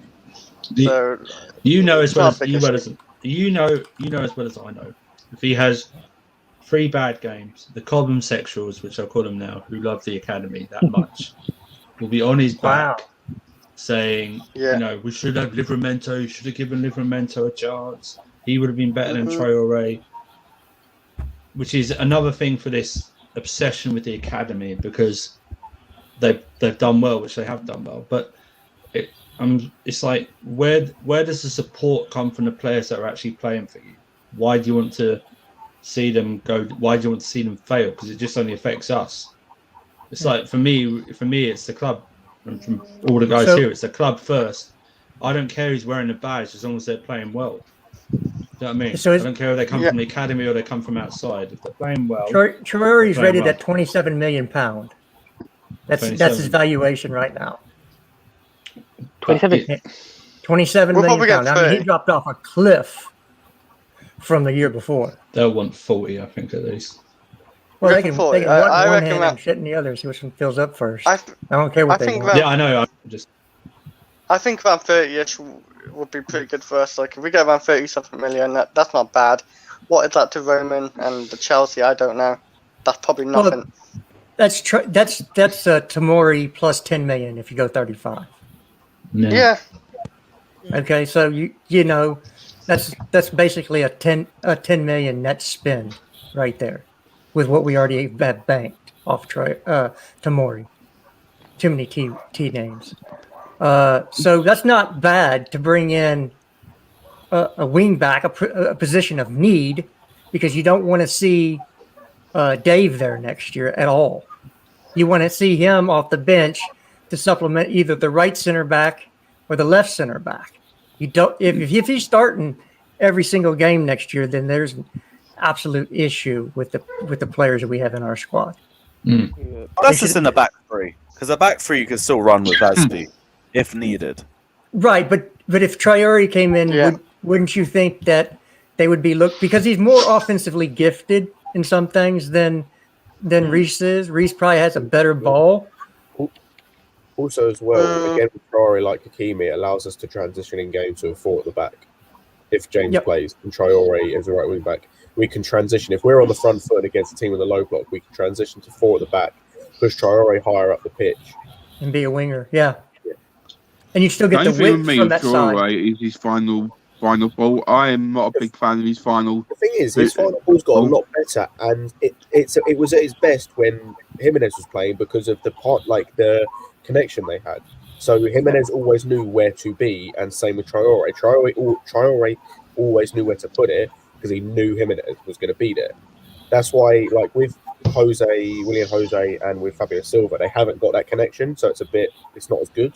You know as well as I know, if he has 3 bad games, the Cobham sexuals, which I'll call them now, who love the academy that much, will be on his back saying, we should have Livramento, should have given Livramento a chance. He would have been better than Traore, which is another thing for this obsession with the academy, because they've done well, which they have done well. But it's like, where does the support come from the players that are actually playing for you? Why do you want to see them go? Why do you want to see them fail? Because it just only affects us. It's like for me, it's the club, and from all the guys here, it's the club first. I don't care who's wearing the badge as long as they're playing well. Do you know what I mean? I don't care if they come from the academy or they come from outside. If they're playing well, Traore is rated at £27 million. That's his valuation right now. 27 million. I mean, he dropped off a cliff from the year before. They'll want 40, I think, at least. Well, they can one hand and shit in the other. See which one fills up first. I don't care what they want. I know. I think around 30-ish would be pretty good for us. Like if we get around 30-something million, that's not bad. What is that to Roman and the Chelsea? I don't know. That's probably nothing. Well, that's Tomori plus 10 million if you go 35. Yeah. Okay, so you know that's basically a 10 million net spend right there with what we already have banked off Tomori. Too many T names. So that's not bad to bring in a wing back, a position of need, because you don't want to see Dave there next year at all. You want to see him off the bench to supplement either the right center back or the left center back. You don't if he's starting every single game next year, then there's an absolute issue with the players that we have in our squad. That's just in the back three, because the back three you can still run with Aspi if needed. Right, but if Traore came in, wouldn't you think that they would be because he's more offensively gifted in some things than Reece is. Reece probably has a better ball. Also, as well, again, with Traore like Hakimi, it allows us to transition in game to a 4 at the back. If James plays and Traore is the right wing back, we can transition. If we're on the front foot against a team with a low block, we can transition to 4 at the back, push Traore higher up the pitch, and be a winger. Yeah. And you still get the width from that side. Traore is his final ball. I am not a big fan of his final. The thing is, his final ball's got a lot better, and it was at its best when Jimenez was playing because of the connection they had. So Jimenez always knew where to be, and same with Traore. Traore always knew where to put it because he knew Jimenez was going to be there. That's why, like with William Jose, and with Fabio Silva, they haven't got that connection, so it's not as good.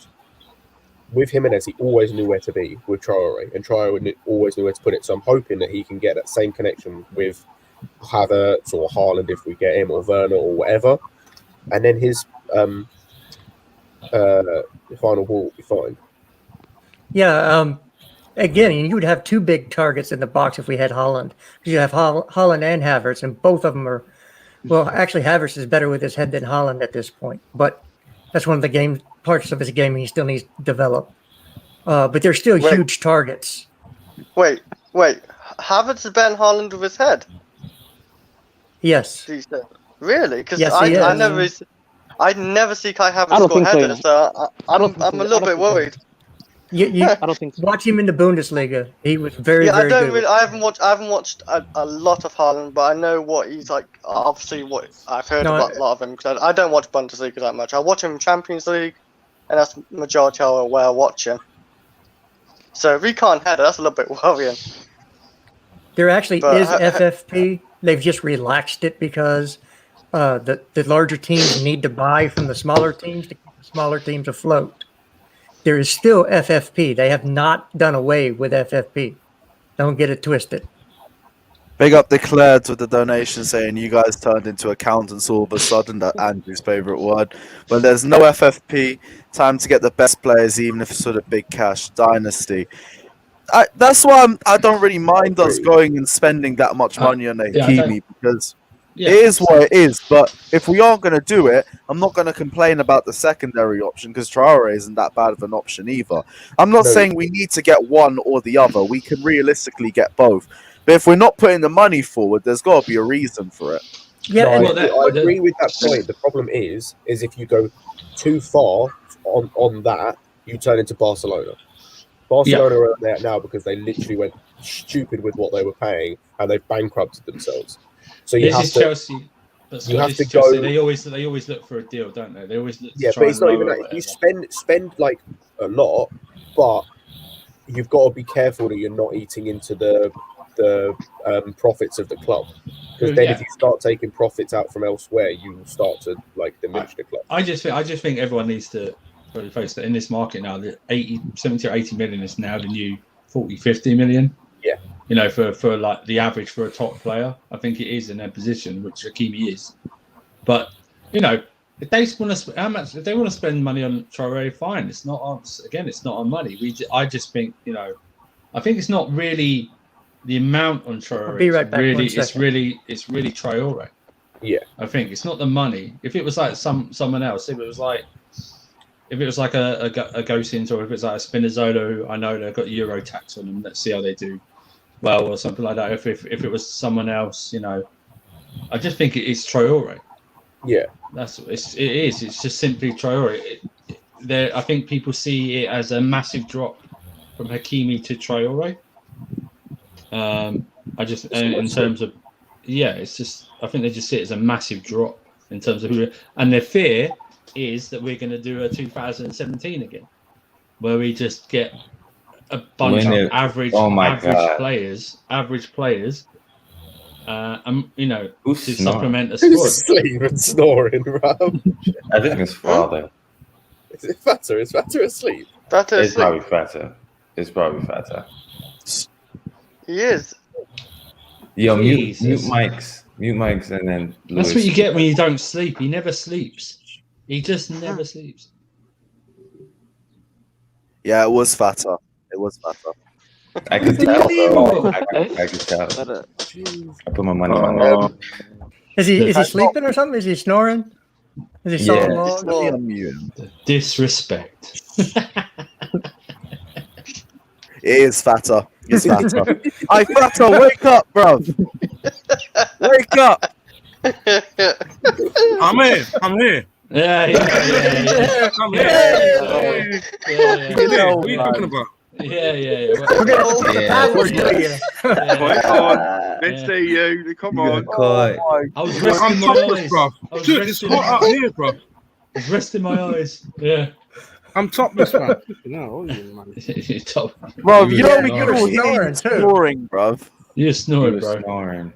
With Jimenez, he always knew where to be with Traore, and Traore always knew where to put it. So I'm hoping that he can get that same connection with Havertz or Haaland if we get him, or Werner or whatever, and then his final ball will be fine. Yeah. Again, you would have 2 big targets in the box if we had Haaland. Because you have Haaland and Havertz, and both of them are. Well, actually, Havertz is better with his head than Haaland at this point, but that's one of the parts of his game he still needs to develop. But they're still huge targets. Wait. Havertz is better than Haaland with his head? Yes. Really? Because yes, I never see Kai Havertz score headers, so I'm a little bit worried. I don't think so. Watch him in the Bundesliga. He was very I don't good. really. I haven't watched a lot of Haaland, but I know what he's like. Obviously, what I've heard about a lot of him because I don't watch Bundesliga that much. I watch him in Champions League, and that's majority of where I watch him. So if he can't head, that's a little bit worrying. There actually is FFP. They've just relaxed it because the larger teams need to buy from the smaller teams to keep the smaller teams afloat. There is still FFP. They have not done away with FFP. Don't get it twisted. Big up Declared with the donation saying you guys turned into accountants all of a sudden. That Andrew's favourite word. When there's no FFP, time to get the best players, even if it's sort of big cash. Dynasty. That's why I don't really mind us going and spending that much money on Hakimi because it is what it is. But if we aren't going to do it, I'm not going to complain about the secondary option because Traore isn't that bad of an option either. I'm not saying we need to get one or the other. We can realistically get both. But if we're not putting the money forward, there's got to be a reason for it. Yeah, I agree with that point. The problem is if you go too far on that, you turn into Barcelona. Barcelona are there now because they literally went stupid with what they were paying and they've bankrupted themselves. So you have to, Chelsea. You have to go. They always look for a deal, don't they? They always look. Yeah, but it's not even that. You spend like a lot, but you've got to be careful that you're not eating into the profits of the club. Because then if you start taking profits out from elsewhere, you will start to like diminish the club. I just think everyone needs to face that in this market now. The 70 or 80 million is now the new 40, 50 million. Yeah. You know, for like the average for a top player, I think it is in their position, which Hakimi is. But you know, if they want to, if they want to spend money on Traore, fine. It's not us. Again, it's not our money. I just think, you know, I think it's not really the amount on Traore. I'll be right back. It's really Traore. Yeah. I think it's not the money. If it was like someone else, if it was like a Gosens or if it's like a Spinazzola, who I know they've got Euro tax on them. Let's see how they do well or something like that. If it was someone else, you know, I just think it is Traore. Yeah, it is. It's just simply Traore. I think people see it as a massive drop from Hakimi to Traore. In terms of, it's just, I think they just see it as a massive drop in terms of and their fear is that we're going to do a 2017 again, where we just get a bunch of average players, you know, to supplement the squad. Who's asleep and snoring, Rob? I think it's Father. Is it Fatter? Is Fatter asleep? It's probably Fatter. He is. Yo, mute mics. Mute mics and then Lewis. That's what you get when you don't sleep. He never sleeps. He just never sleeps. Yeah, it was Fatter. I could tell, though. I could tell. I put my money on it. Is he sleeping or something? Is he snoring? Is he sawing logs? Disrespect. It is Fatter. It's Fatter. Hey, Fatter, wake up, bro. Wake up. I'm here. Yeah. I'm here. What are you talking about? Yeah. We're gonna put the password to you. Come on, let's see you. Come on. I was resting my eyes, bro. Dude, it's hot out here, bro. I was resting my eyes. Yeah. I'm topless, man. No, Bro, you don't be snoring, bro. You're snoring, bro.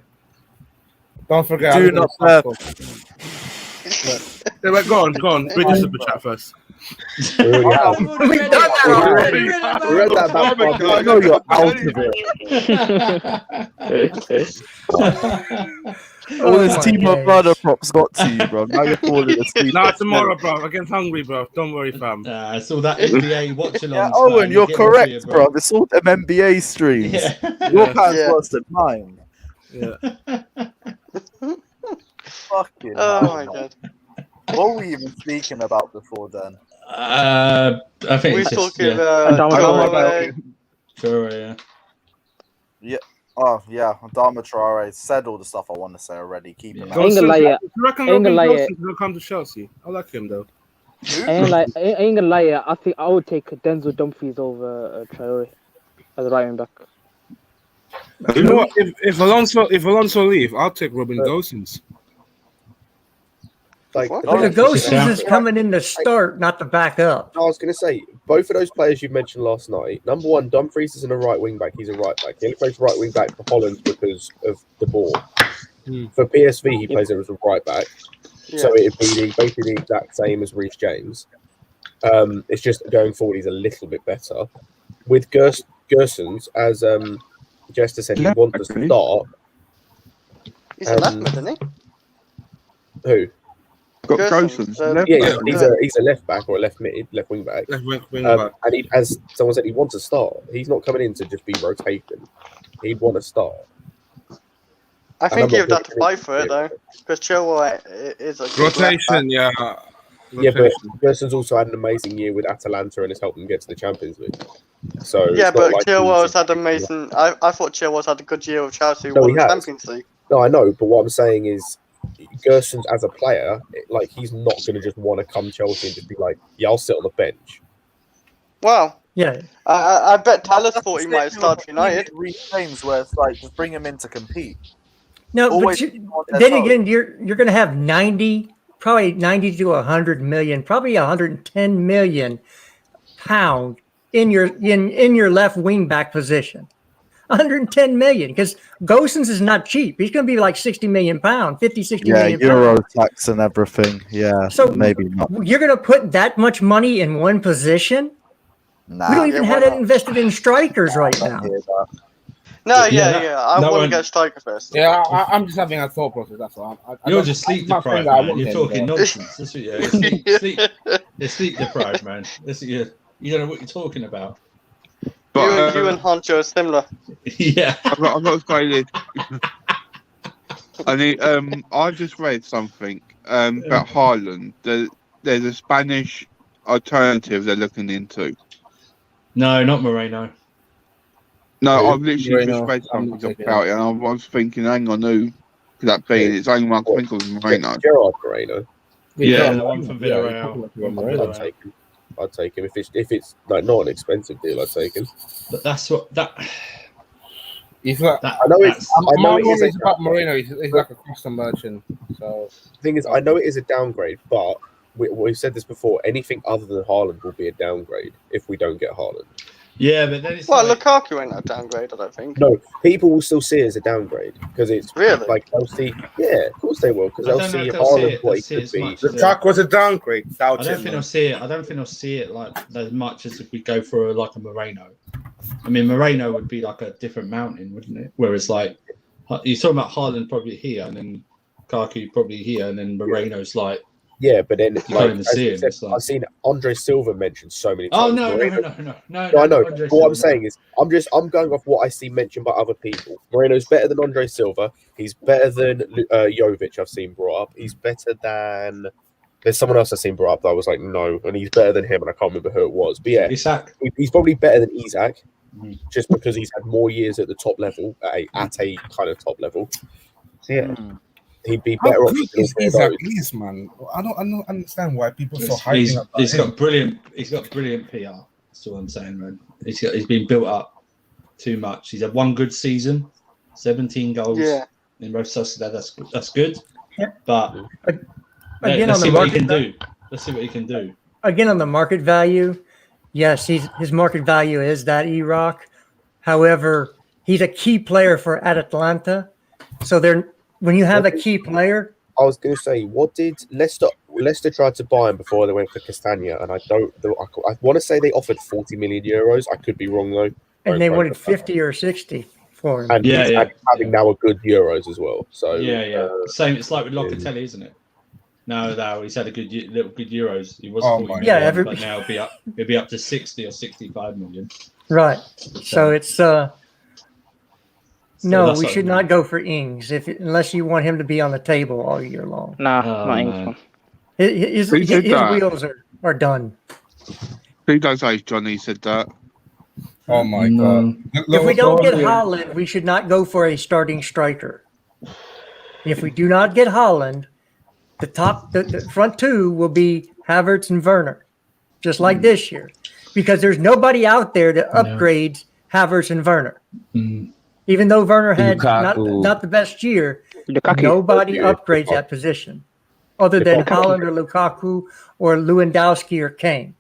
Don't forget. Do not Go on. Read the super chat first. We've done that already. We read that back. I know you're out of it. All this team of brother props got to you, bro. Now you're falling asleep. Nah, tomorrow, bro. I get hungry, bro. Don't worry, fam. It's all that NBA watch along. Yeah, Owen, you're correct, bro. It's all them NBA streams. Yeah. Your pants worse than mine. Yeah. Fucking my god. What were we even speaking about before then? I think we're talking about Traore. Yeah. Oh yeah, Adama Traore said all the stuff I want to say already. Keep him. You reckon he'll come to Chelsea? I like him though. I ain't gonna lie. Yeah, I think I would take Denzel Dumfries over Traore as a right wing back. You know what? If Alonso leave, I'll take Robin Gosens. Like, But the Gosens is coming in to start, not to back up. I was going to say, both of those players you mentioned last night, number one, Dumfries isn't a right wing back, he's a right back. He only plays right wing back for Holland because of the ball. For PSV, he plays it as a right back. Yeah. So it'd be basically the exact same as Reece James. It's just going forward, he's a little bit better. With Gersons, as Jester said, he wants to start. He's a left mid, isn't he? Who? Got Gersons. He's a left back or a left wing back. Left wing back. And he, as someone said, he wants to start. He's not coming in to just be rotating. He'd want to start. I think he would have to fight for it though, because Chilwell is a good rotation. Yeah, but Gerson's also had an amazing year with Atalanta and has helped them get to the Champions League. So yeah, but like Chilwell's had amazing. I thought Chilwell's had a good year with Chelsea won the Champions League. No, I know, but what I'm saying is, Gersons as a player, like he's not going to just want to come Chelsea and just be like, yeah, I'll sit on the bench. Well, yeah, I bet Talos thought he might start for United. Reece James, where it's like just bring him in to compete. No, but then again, you're going to have 90 to 100 million, probably 110 million pound in your left wing back position. 110 million, because Gosens is not cheap. He's going to be like 60 million pound, 60 million. Yeah, Euro tax and everything. Yeah, so maybe not. You're going to put that much money in one position? Nah, we don't even have that invested in strikers right now. No, I want to get striker first. Yeah, I'm just having a thought process. That's all. You're just sleep deprived, man. You're talking nonsense. That's what you're sleep deprived, man. You don't know what you're talking about. But, you and Honcho are similar. Yeah. I've got to say this. I just read something about Haaland. There's a Spanish alternative they're looking into. No, not Moreno. No, I've literally just read something about it, and I was thinking, hang on, who could that be? It's only one I think of Moreno. Gerard Moreno. Yeah, the one from Villarreal. I'd take him if it's like not an expensive deal. I'd take him. But that's what that. He's like, I know it's about Moreno. He's like a custom merchant. So the thing is, I know it is a downgrade, but we've said this before. Anything other than Haaland will be a downgrade if we don't get Haaland. Yeah, but then it's Lukaku ain't a downgrade, I don't think. No, people will still see it as a downgrade because it's really like they'll see. Yeah, of course they will, because they'll see Haaland what he could be. Lukaku was a downgrade. I don't think they'll see it like as much as if we go for a Moreno. I mean, Moreno would be like a different mountain, wouldn't it? Whereas like you're talking about Haaland probably here, and then Lukaku probably here, and then Moreno's like. Yeah, but then I've seen Andre Silva mentioned so many times. No. I know. But what I'm saying is, I'm going off what I see mentioned by other people. Moreno's better than Andre Silva. He's better than Jovic. I've seen brought up. He's better than. There's someone else I've seen brought up that I was like, no, and he's better than him, and I can't remember who it was. But yeah, Isak. He's probably better than Isak, just because he's had more years at the top level, at a kind of top level. So yeah. He'd be better off. Is man. I don't understand why people are so hyping up. He's got brilliant PR. That's what I'm saying, man. He's been built up too much. He's had one good season, 17 goals in both Sociedad. That's good. Yeah. But again, let's see what he can do. Let's see what he can do. Again, on the market value, yes, his market value is that Iraq. However, he's a key player for Atalanta, so they're. When you have a key player, I was going to say, what did Leicester tried to buy him before they went for Castagna, and I want to say they offered 40 million euros. I could be wrong though. And they wanted 50 or 60 for him. And having now a good euros as well. So same. It's like with Locatelli, isn't it? No, he's had a good euros. He was 40 million, but now it'll be up to 60 or 65 million. Right. So it's. No, we should not go for Ings unless you want him to be on the table all year long. Nah, not Ings. His wheels are done. Who does say Johnny said that? Oh my God! If we don't get Haaland, we should not go for a starting striker. If we do not get Haaland, the front two will be Havertz and Werner, just like this year, because there's nobody out there that upgrades Havertz and Werner. Even though Werner had not the best year, nobody upgrades that position other than Haaland or Lukaku or Lewandowski or Kane.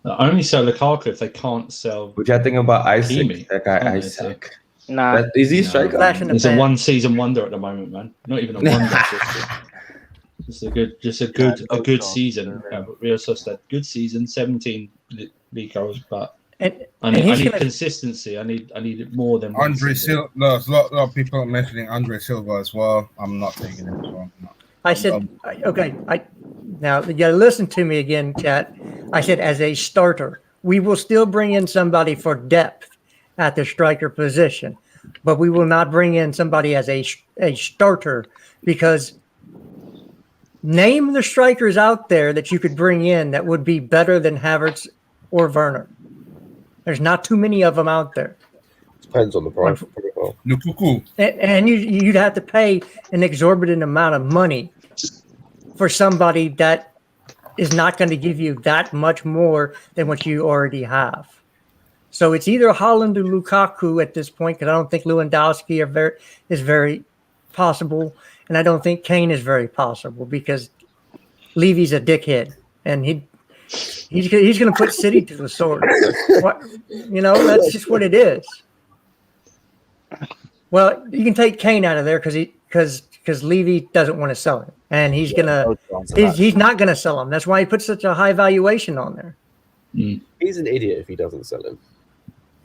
Only sell Lukaku if they can't sell. Which I think about Isaac. That guy Isaac. Nah. Is he striker? It's a one-season wonder at the moment, man. Not even a wonder. Just a good season. We also said good season, 17 league goals, but I need consistency. I need it more than Andre Silva. No, there's a lot of people are mentioning Andre Silva as well. I'm not taking him as well. No. I said, okay. Now you got to listen to me again, chat. I said, as a starter, we will still bring in somebody for depth at the striker position, but we will not bring in somebody as a starter, because name the strikers out there that you could bring in that would be better than Havertz or Werner. There's not too many of them out there. Depends on the price. And you'd have to pay an exorbitant amount of money for somebody that is not going to give you that much more than what you already have. So it's either Haaland or Lukaku at this point, because I don't think Lewandowski is very possible, and I don't think Kane is very possible, because Levy's a dickhead, and he's going to put City to the sword. That's just what it is. Well, you can take Kane out of there because Levy doesn't want to sell him, and he's not gonna sell him. That's why he puts such a high valuation on there. He's an idiot if he doesn't sell him.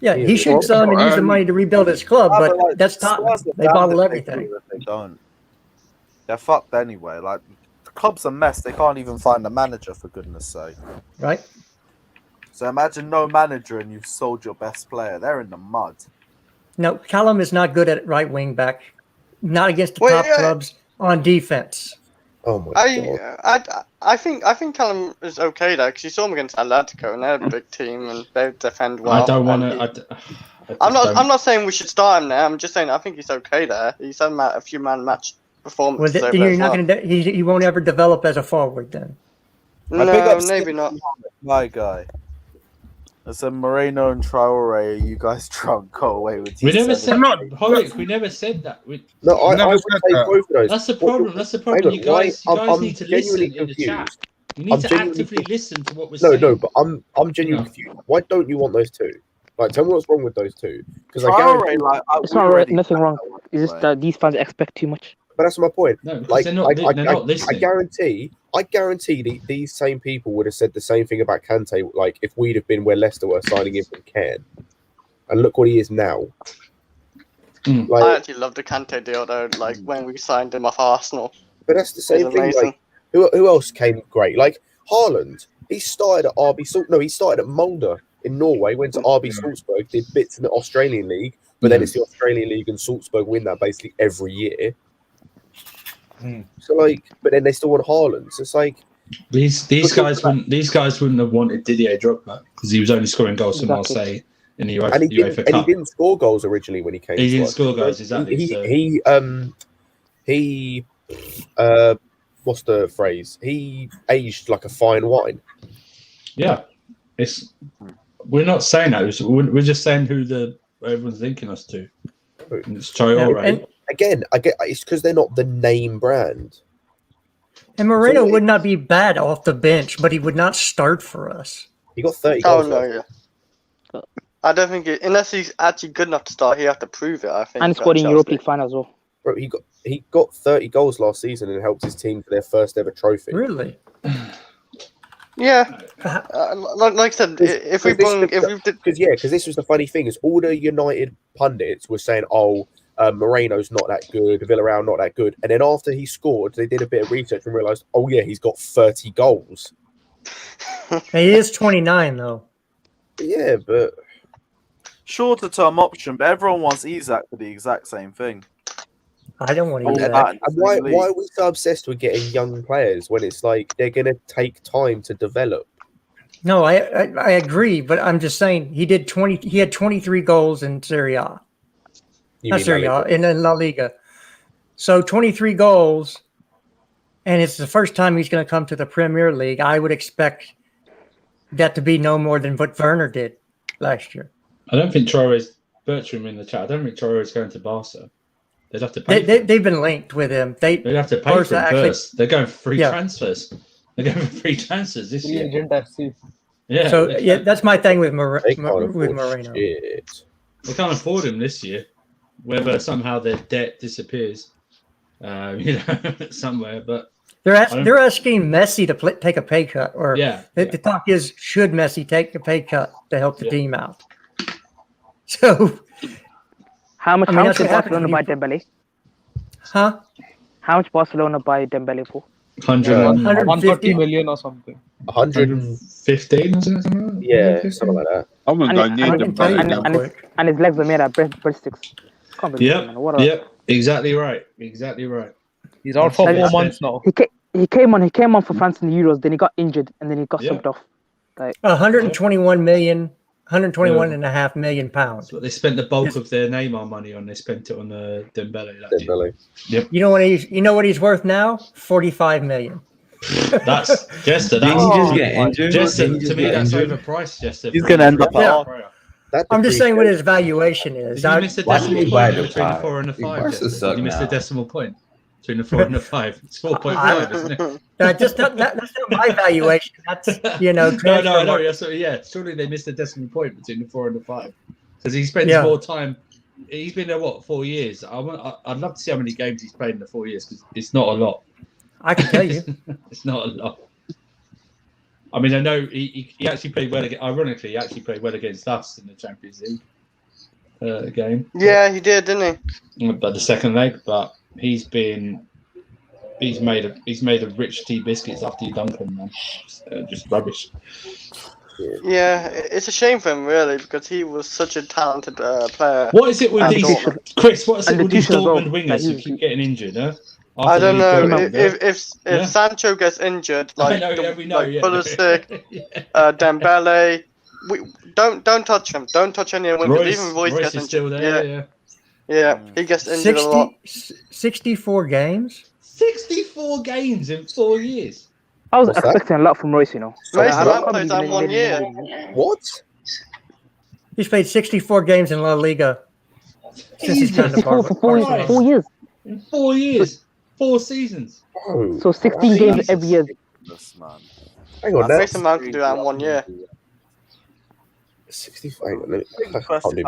Yeah, he should sell him and use the money to rebuild his club, but that's Tottenham. They bottle everything. They don't. They're fucked anyway. Like, the club's a mess. They can't even find a manager, for goodness sake. Right. So imagine no manager and you've sold your best player. They're in the mud. No, Callum is not good at right wing back. Not against the top clubs on defense. Oh my god! I think Callum is okay there, because you saw him against Atletico and they're a big team and they defend well. I don't want to. I'm not saying we should start him now. I'm just saying I think he's okay there. He's had a few man match performances. Well, you're not going to. He won't ever develop as a forward then. No, maybe not. My guy. I said Moreno and Traore, you guys drunk, go away with we never said Horik, we never said that. I would say both of those. That's the problem. That's the problem. You guys need to listen in the chat. You need to actively listen to what we're saying. No, but I'm genuinely confused. Why don't you want those two? Like, tell me what's wrong with those two. Because it's not right. Nothing wrong. It's just that these fans expect too much. But that's my point. No, like, they're not listening. I guarantee these same people would have said the same thing about Kante, like if we'd have been where Leicester were signing him from Cairn. And look what he is now. Like, I actually love the Kante deal though, like when we signed him off Arsenal. But that's the same thing. Like, who else came great? Like Haaland, he started at he started at Molde in Norway, went to RB Salzburg, did bits in the Australian League, but then it's the Australian League and Salzburg win that basically every year. So but then they still want Haaland. So it's like these guys wouldn't have wanted Didier Drogba because he was only scoring goals for Marseille in the UEFA Cup. And he didn't score goals originally when he came. He didn't score goals exactly. He what's the phrase? He aged like a fine wine. Yeah, we're not saying that. We're just saying who everyone's linking us to. It's Traore. Again, I get it's because they're not the name brand. And Moreno would not be bad off the bench, but he would not start for us. He got 30 goals. Oh, no, yeah. I don't think unless he's actually good enough to start, he have to prove it, I think. And scored in Europa League final as well. Bro, he got 30 goals last season and helped his team for their first ever trophy. Really? Yeah. Like I said, because this was the funny thing is all the United pundits were saying, Moreno's not that good, Villarreal not that good. And then after he scored, they did a bit of research and realised, he's got 30 goals. He is 29, though. Yeah, but... Shorter-term option, but everyone wants Isak for the exact same thing. I don't want to Isak. And why are we so obsessed with getting young players when it's like they're going to take time to develop? No, I agree, but I'm just saying he had 23 goals in Serie A. Not Serie A, in La Liga. So 23 goals and it's the first time he's going to come to the Premier League, I would expect that to be no more than what Werner did last year. I don't think Traore's Bertram in the chat. I don't think Traore's going to Barca. They'd have to pay. They've been linked with him. They'd have to pay for him first. They're going for free transfers. They're going for free transfers this year. Yeah. So that's my thing with Moreno. They can't afford him this year. Whether somehow their debt disappears, somewhere. But they're asking Messi to take a pay cut, or the talk is, should Messi take a pay cut to help the team out? So, how much did Barcelona buy Dembele? Huh? How much Barcelona buy Dembele for? 150 million or something. 115 or something? Yeah, something like that. I'm going to go near Dembele. And his legs are made out of breadsticks. Yep. Exactly right. He's out for 4 months now. He came on for France in the Euros, then he got injured, and then he got subbed off. 121 million. 121.5 million pounds. But they spent the bulk of their Neymar money on. They spent it on Dembele. Yep. You know what he's worth now? 45 million. That's Jester. Did he just get injured? Jester, to me, that's overpriced. Jester. He's going to end up I'm just saying what his valuation is. You missed a decimal point between the 4 and the 5. You missed a decimal point between the 4 and the 5. It's 4.5, isn't it? That's not my valuation. That's No. Surely they missed a decimal point between the 4 and the 5 because he spends more time. He's been there 4 years. I'd love to see how many games he's played in the 4 years because it's not a lot. I can tell you, it's not a lot. I mean, I know he actually played well. Ironically, he actually played well against us in the Champions League game. Yeah, he did, didn't he? But the second leg, but he's made a rich tea biscuits after you dunk him, man. Just rubbish. Yeah, it's a shame for him, really, because he was such a talented player. What is it with these Dortmund wingers who keep getting injured? Huh? I don't know if Sancho gets injured, Pulisic, Dembele. Don't touch him. Don't touch any of them. Even Royce gets injured. Still there, yeah, he gets injured a lot. 64 games. 64 games in 4 years. I was expecting a lot from Royce, you know. Royce played that 1 year. What? He's played 64 games in La Liga since he's turned to for 4 years. In 4 years. 4 seasons. So 16 games every year. Hang on, Mason Mount can do that in 1 year. 65.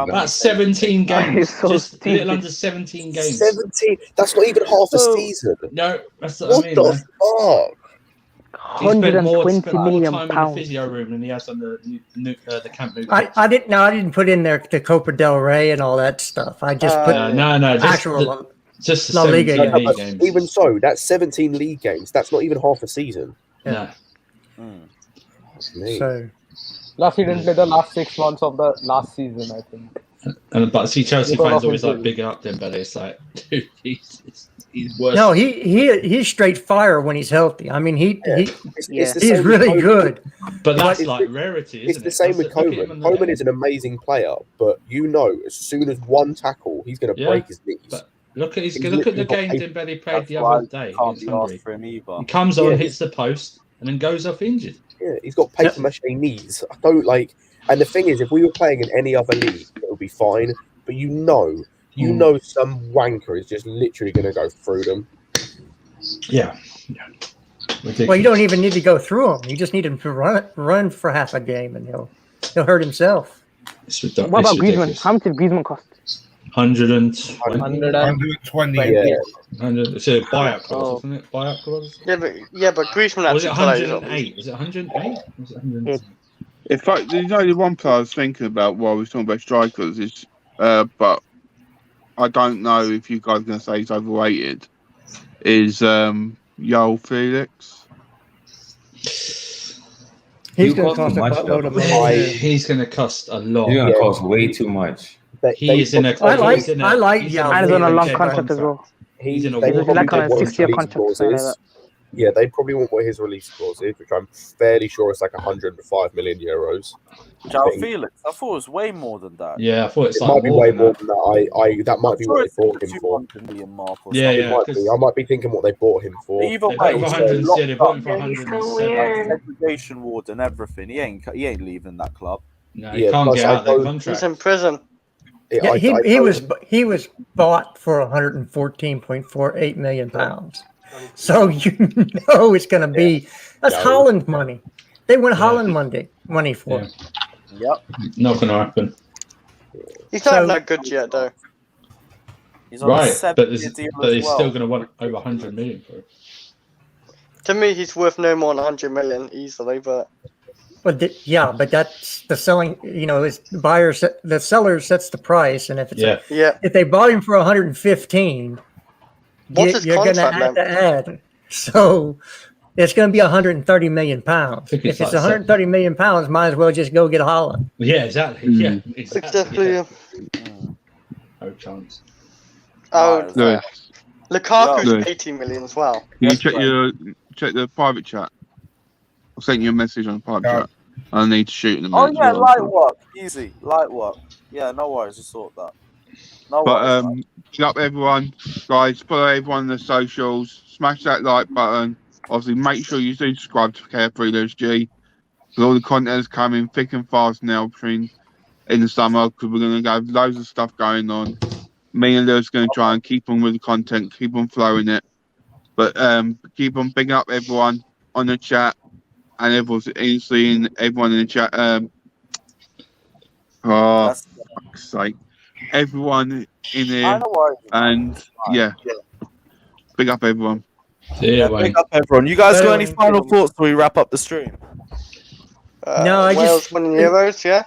That's 17 games. Just a little under 17 games. 17. That's not even half a season. No, that's what I mean. What the fuck? 120 million pounds in the physio room than he has on the camp. I didn't put in there the Copa del Rey and all that stuff. I just put just La Liga games. Even so, that's 17 league games. That's not even half a season. Yeah. So, last he didn't play the last 6 months of the last season, I think. But see, Chelsea fans always like bigging up Dembele. It's like, dude, he's worse. No, he's straight fire when he's healthy. I mean, he's really good. But that's like rarity, isn't it? It's the same with Coman. Coman is an amazing player, but as soon as one tackle, he's going to break his knees. But look at the game Dembele played the other day against Hungary. He comes on, hits the post, and then goes off injured. Yeah, he's got paper mache knees. I don't like. And the thing is, if we were playing in any other league, it would be fine. But you know, some wanker is just literally going to go through them. Yeah. Ridiculous. Well, you don't even need to go through him. You just need him to run for half a game, and he'll hurt himself. What about Griezmann? How much did Griezmann cost? 120. Yeah. It's a buyout clause, isn't it? Buyout clause. Yeah, but Griezmann was it 108? Was it 108? Was it 108? In fact, there's only one player I was thinking about while we were talking about strikers, is, but I don't know if you guys are going to say he's overrated, is Felix. He's going to cost a lot of money. He's going to cost a lot. He's going to cost way too much. I like Yao. And he's on a long contract as well. He's like on a 6-year contract. Yeah, they probably won't what his release clause is, which I'm fairly sure it's like 105 million euros. Felix, I thought it was way more than that. Yeah, I thought it's it like might be way more than that. That might be what they bought him for. 200 million mark or Yeah, something. yeah. It might be. I might be thinking what they bought him for. Either They way, bought him for he's 100. locked Yeah, they bought him for up. 107. Segregation ward and everything. He ain't leaving that club. No, he can't get out of that contract. He's in prison. Yeah, he was bought for 114.48 million pounds. So you know it's going to be that's Holland money. They went Holland money for. Yep. Not going to happen. He's not that good yet, though. He's on Right, a but he's still going to want over 100 million for it. To me, he's worth no more than 100 million easily, but. But but that's the selling. You know, is the seller sets the price, and if it's if they bought him for 115, what's his you're going to have to add. So it's going to be 130 million pounds. If it's 130 million pounds, might as well just go get Holland. Yeah, exactly. Yeah, exactly. Yeah. No chance. Oh, Lewis, Lukaku's 80 million as well. Can you check the private chat? I'll send you a message on the private chat. I need to shoot in a minute. Oh yeah, light work, easy, light work. Yeah, no worries, just sort that. No worries. Shut up, everyone, guys. Follow everyone on the socials. Smash that like button. Obviously, make sure you do subscribe to Carefree Lewis G. Because all the content is coming thick and fast now in the summer. Because we're going to have loads of stuff going on. Me and Lewis are going to try and keep on with the content, keep on flowing it. But keep on picking up everyone on the chat. And everyone's seeing everyone in the chat. For fuck's sake. Everyone in there. And yeah. Big up everyone. Big up everyone. You guys got any final thoughts before we wrap up the stream? No, I Wales just winning Euros, yeah.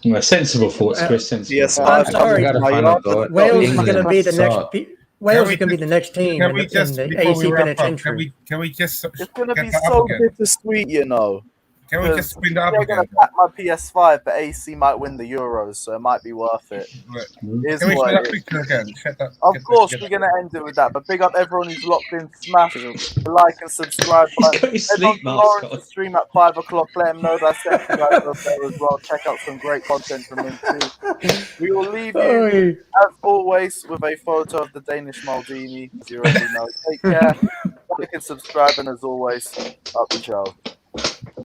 Well, sensible thoughts, Chris. Sensible. Yes, I'm sorry. Wales is going to be the next. Wales is going to be the next team in the AC penitentiary. Can we just? It's going to be so bittersweet, you know. Can we just spin that up I'm again? going to pack my PS5, but AC might win the Euros, so it might be worth it. Can we spin that picture again? Of course, we're going to end it with that, but big up everyone who's locked in. Smash the like and subscribe button. Everyone stream at 5 o'clock. Let them know that I sent you guys up there as well. Check out some great content from him too. We will leave you, as always, with a photo of the Danish Maldini, as you already know. Take care, like and subscribe, and as always, up the show.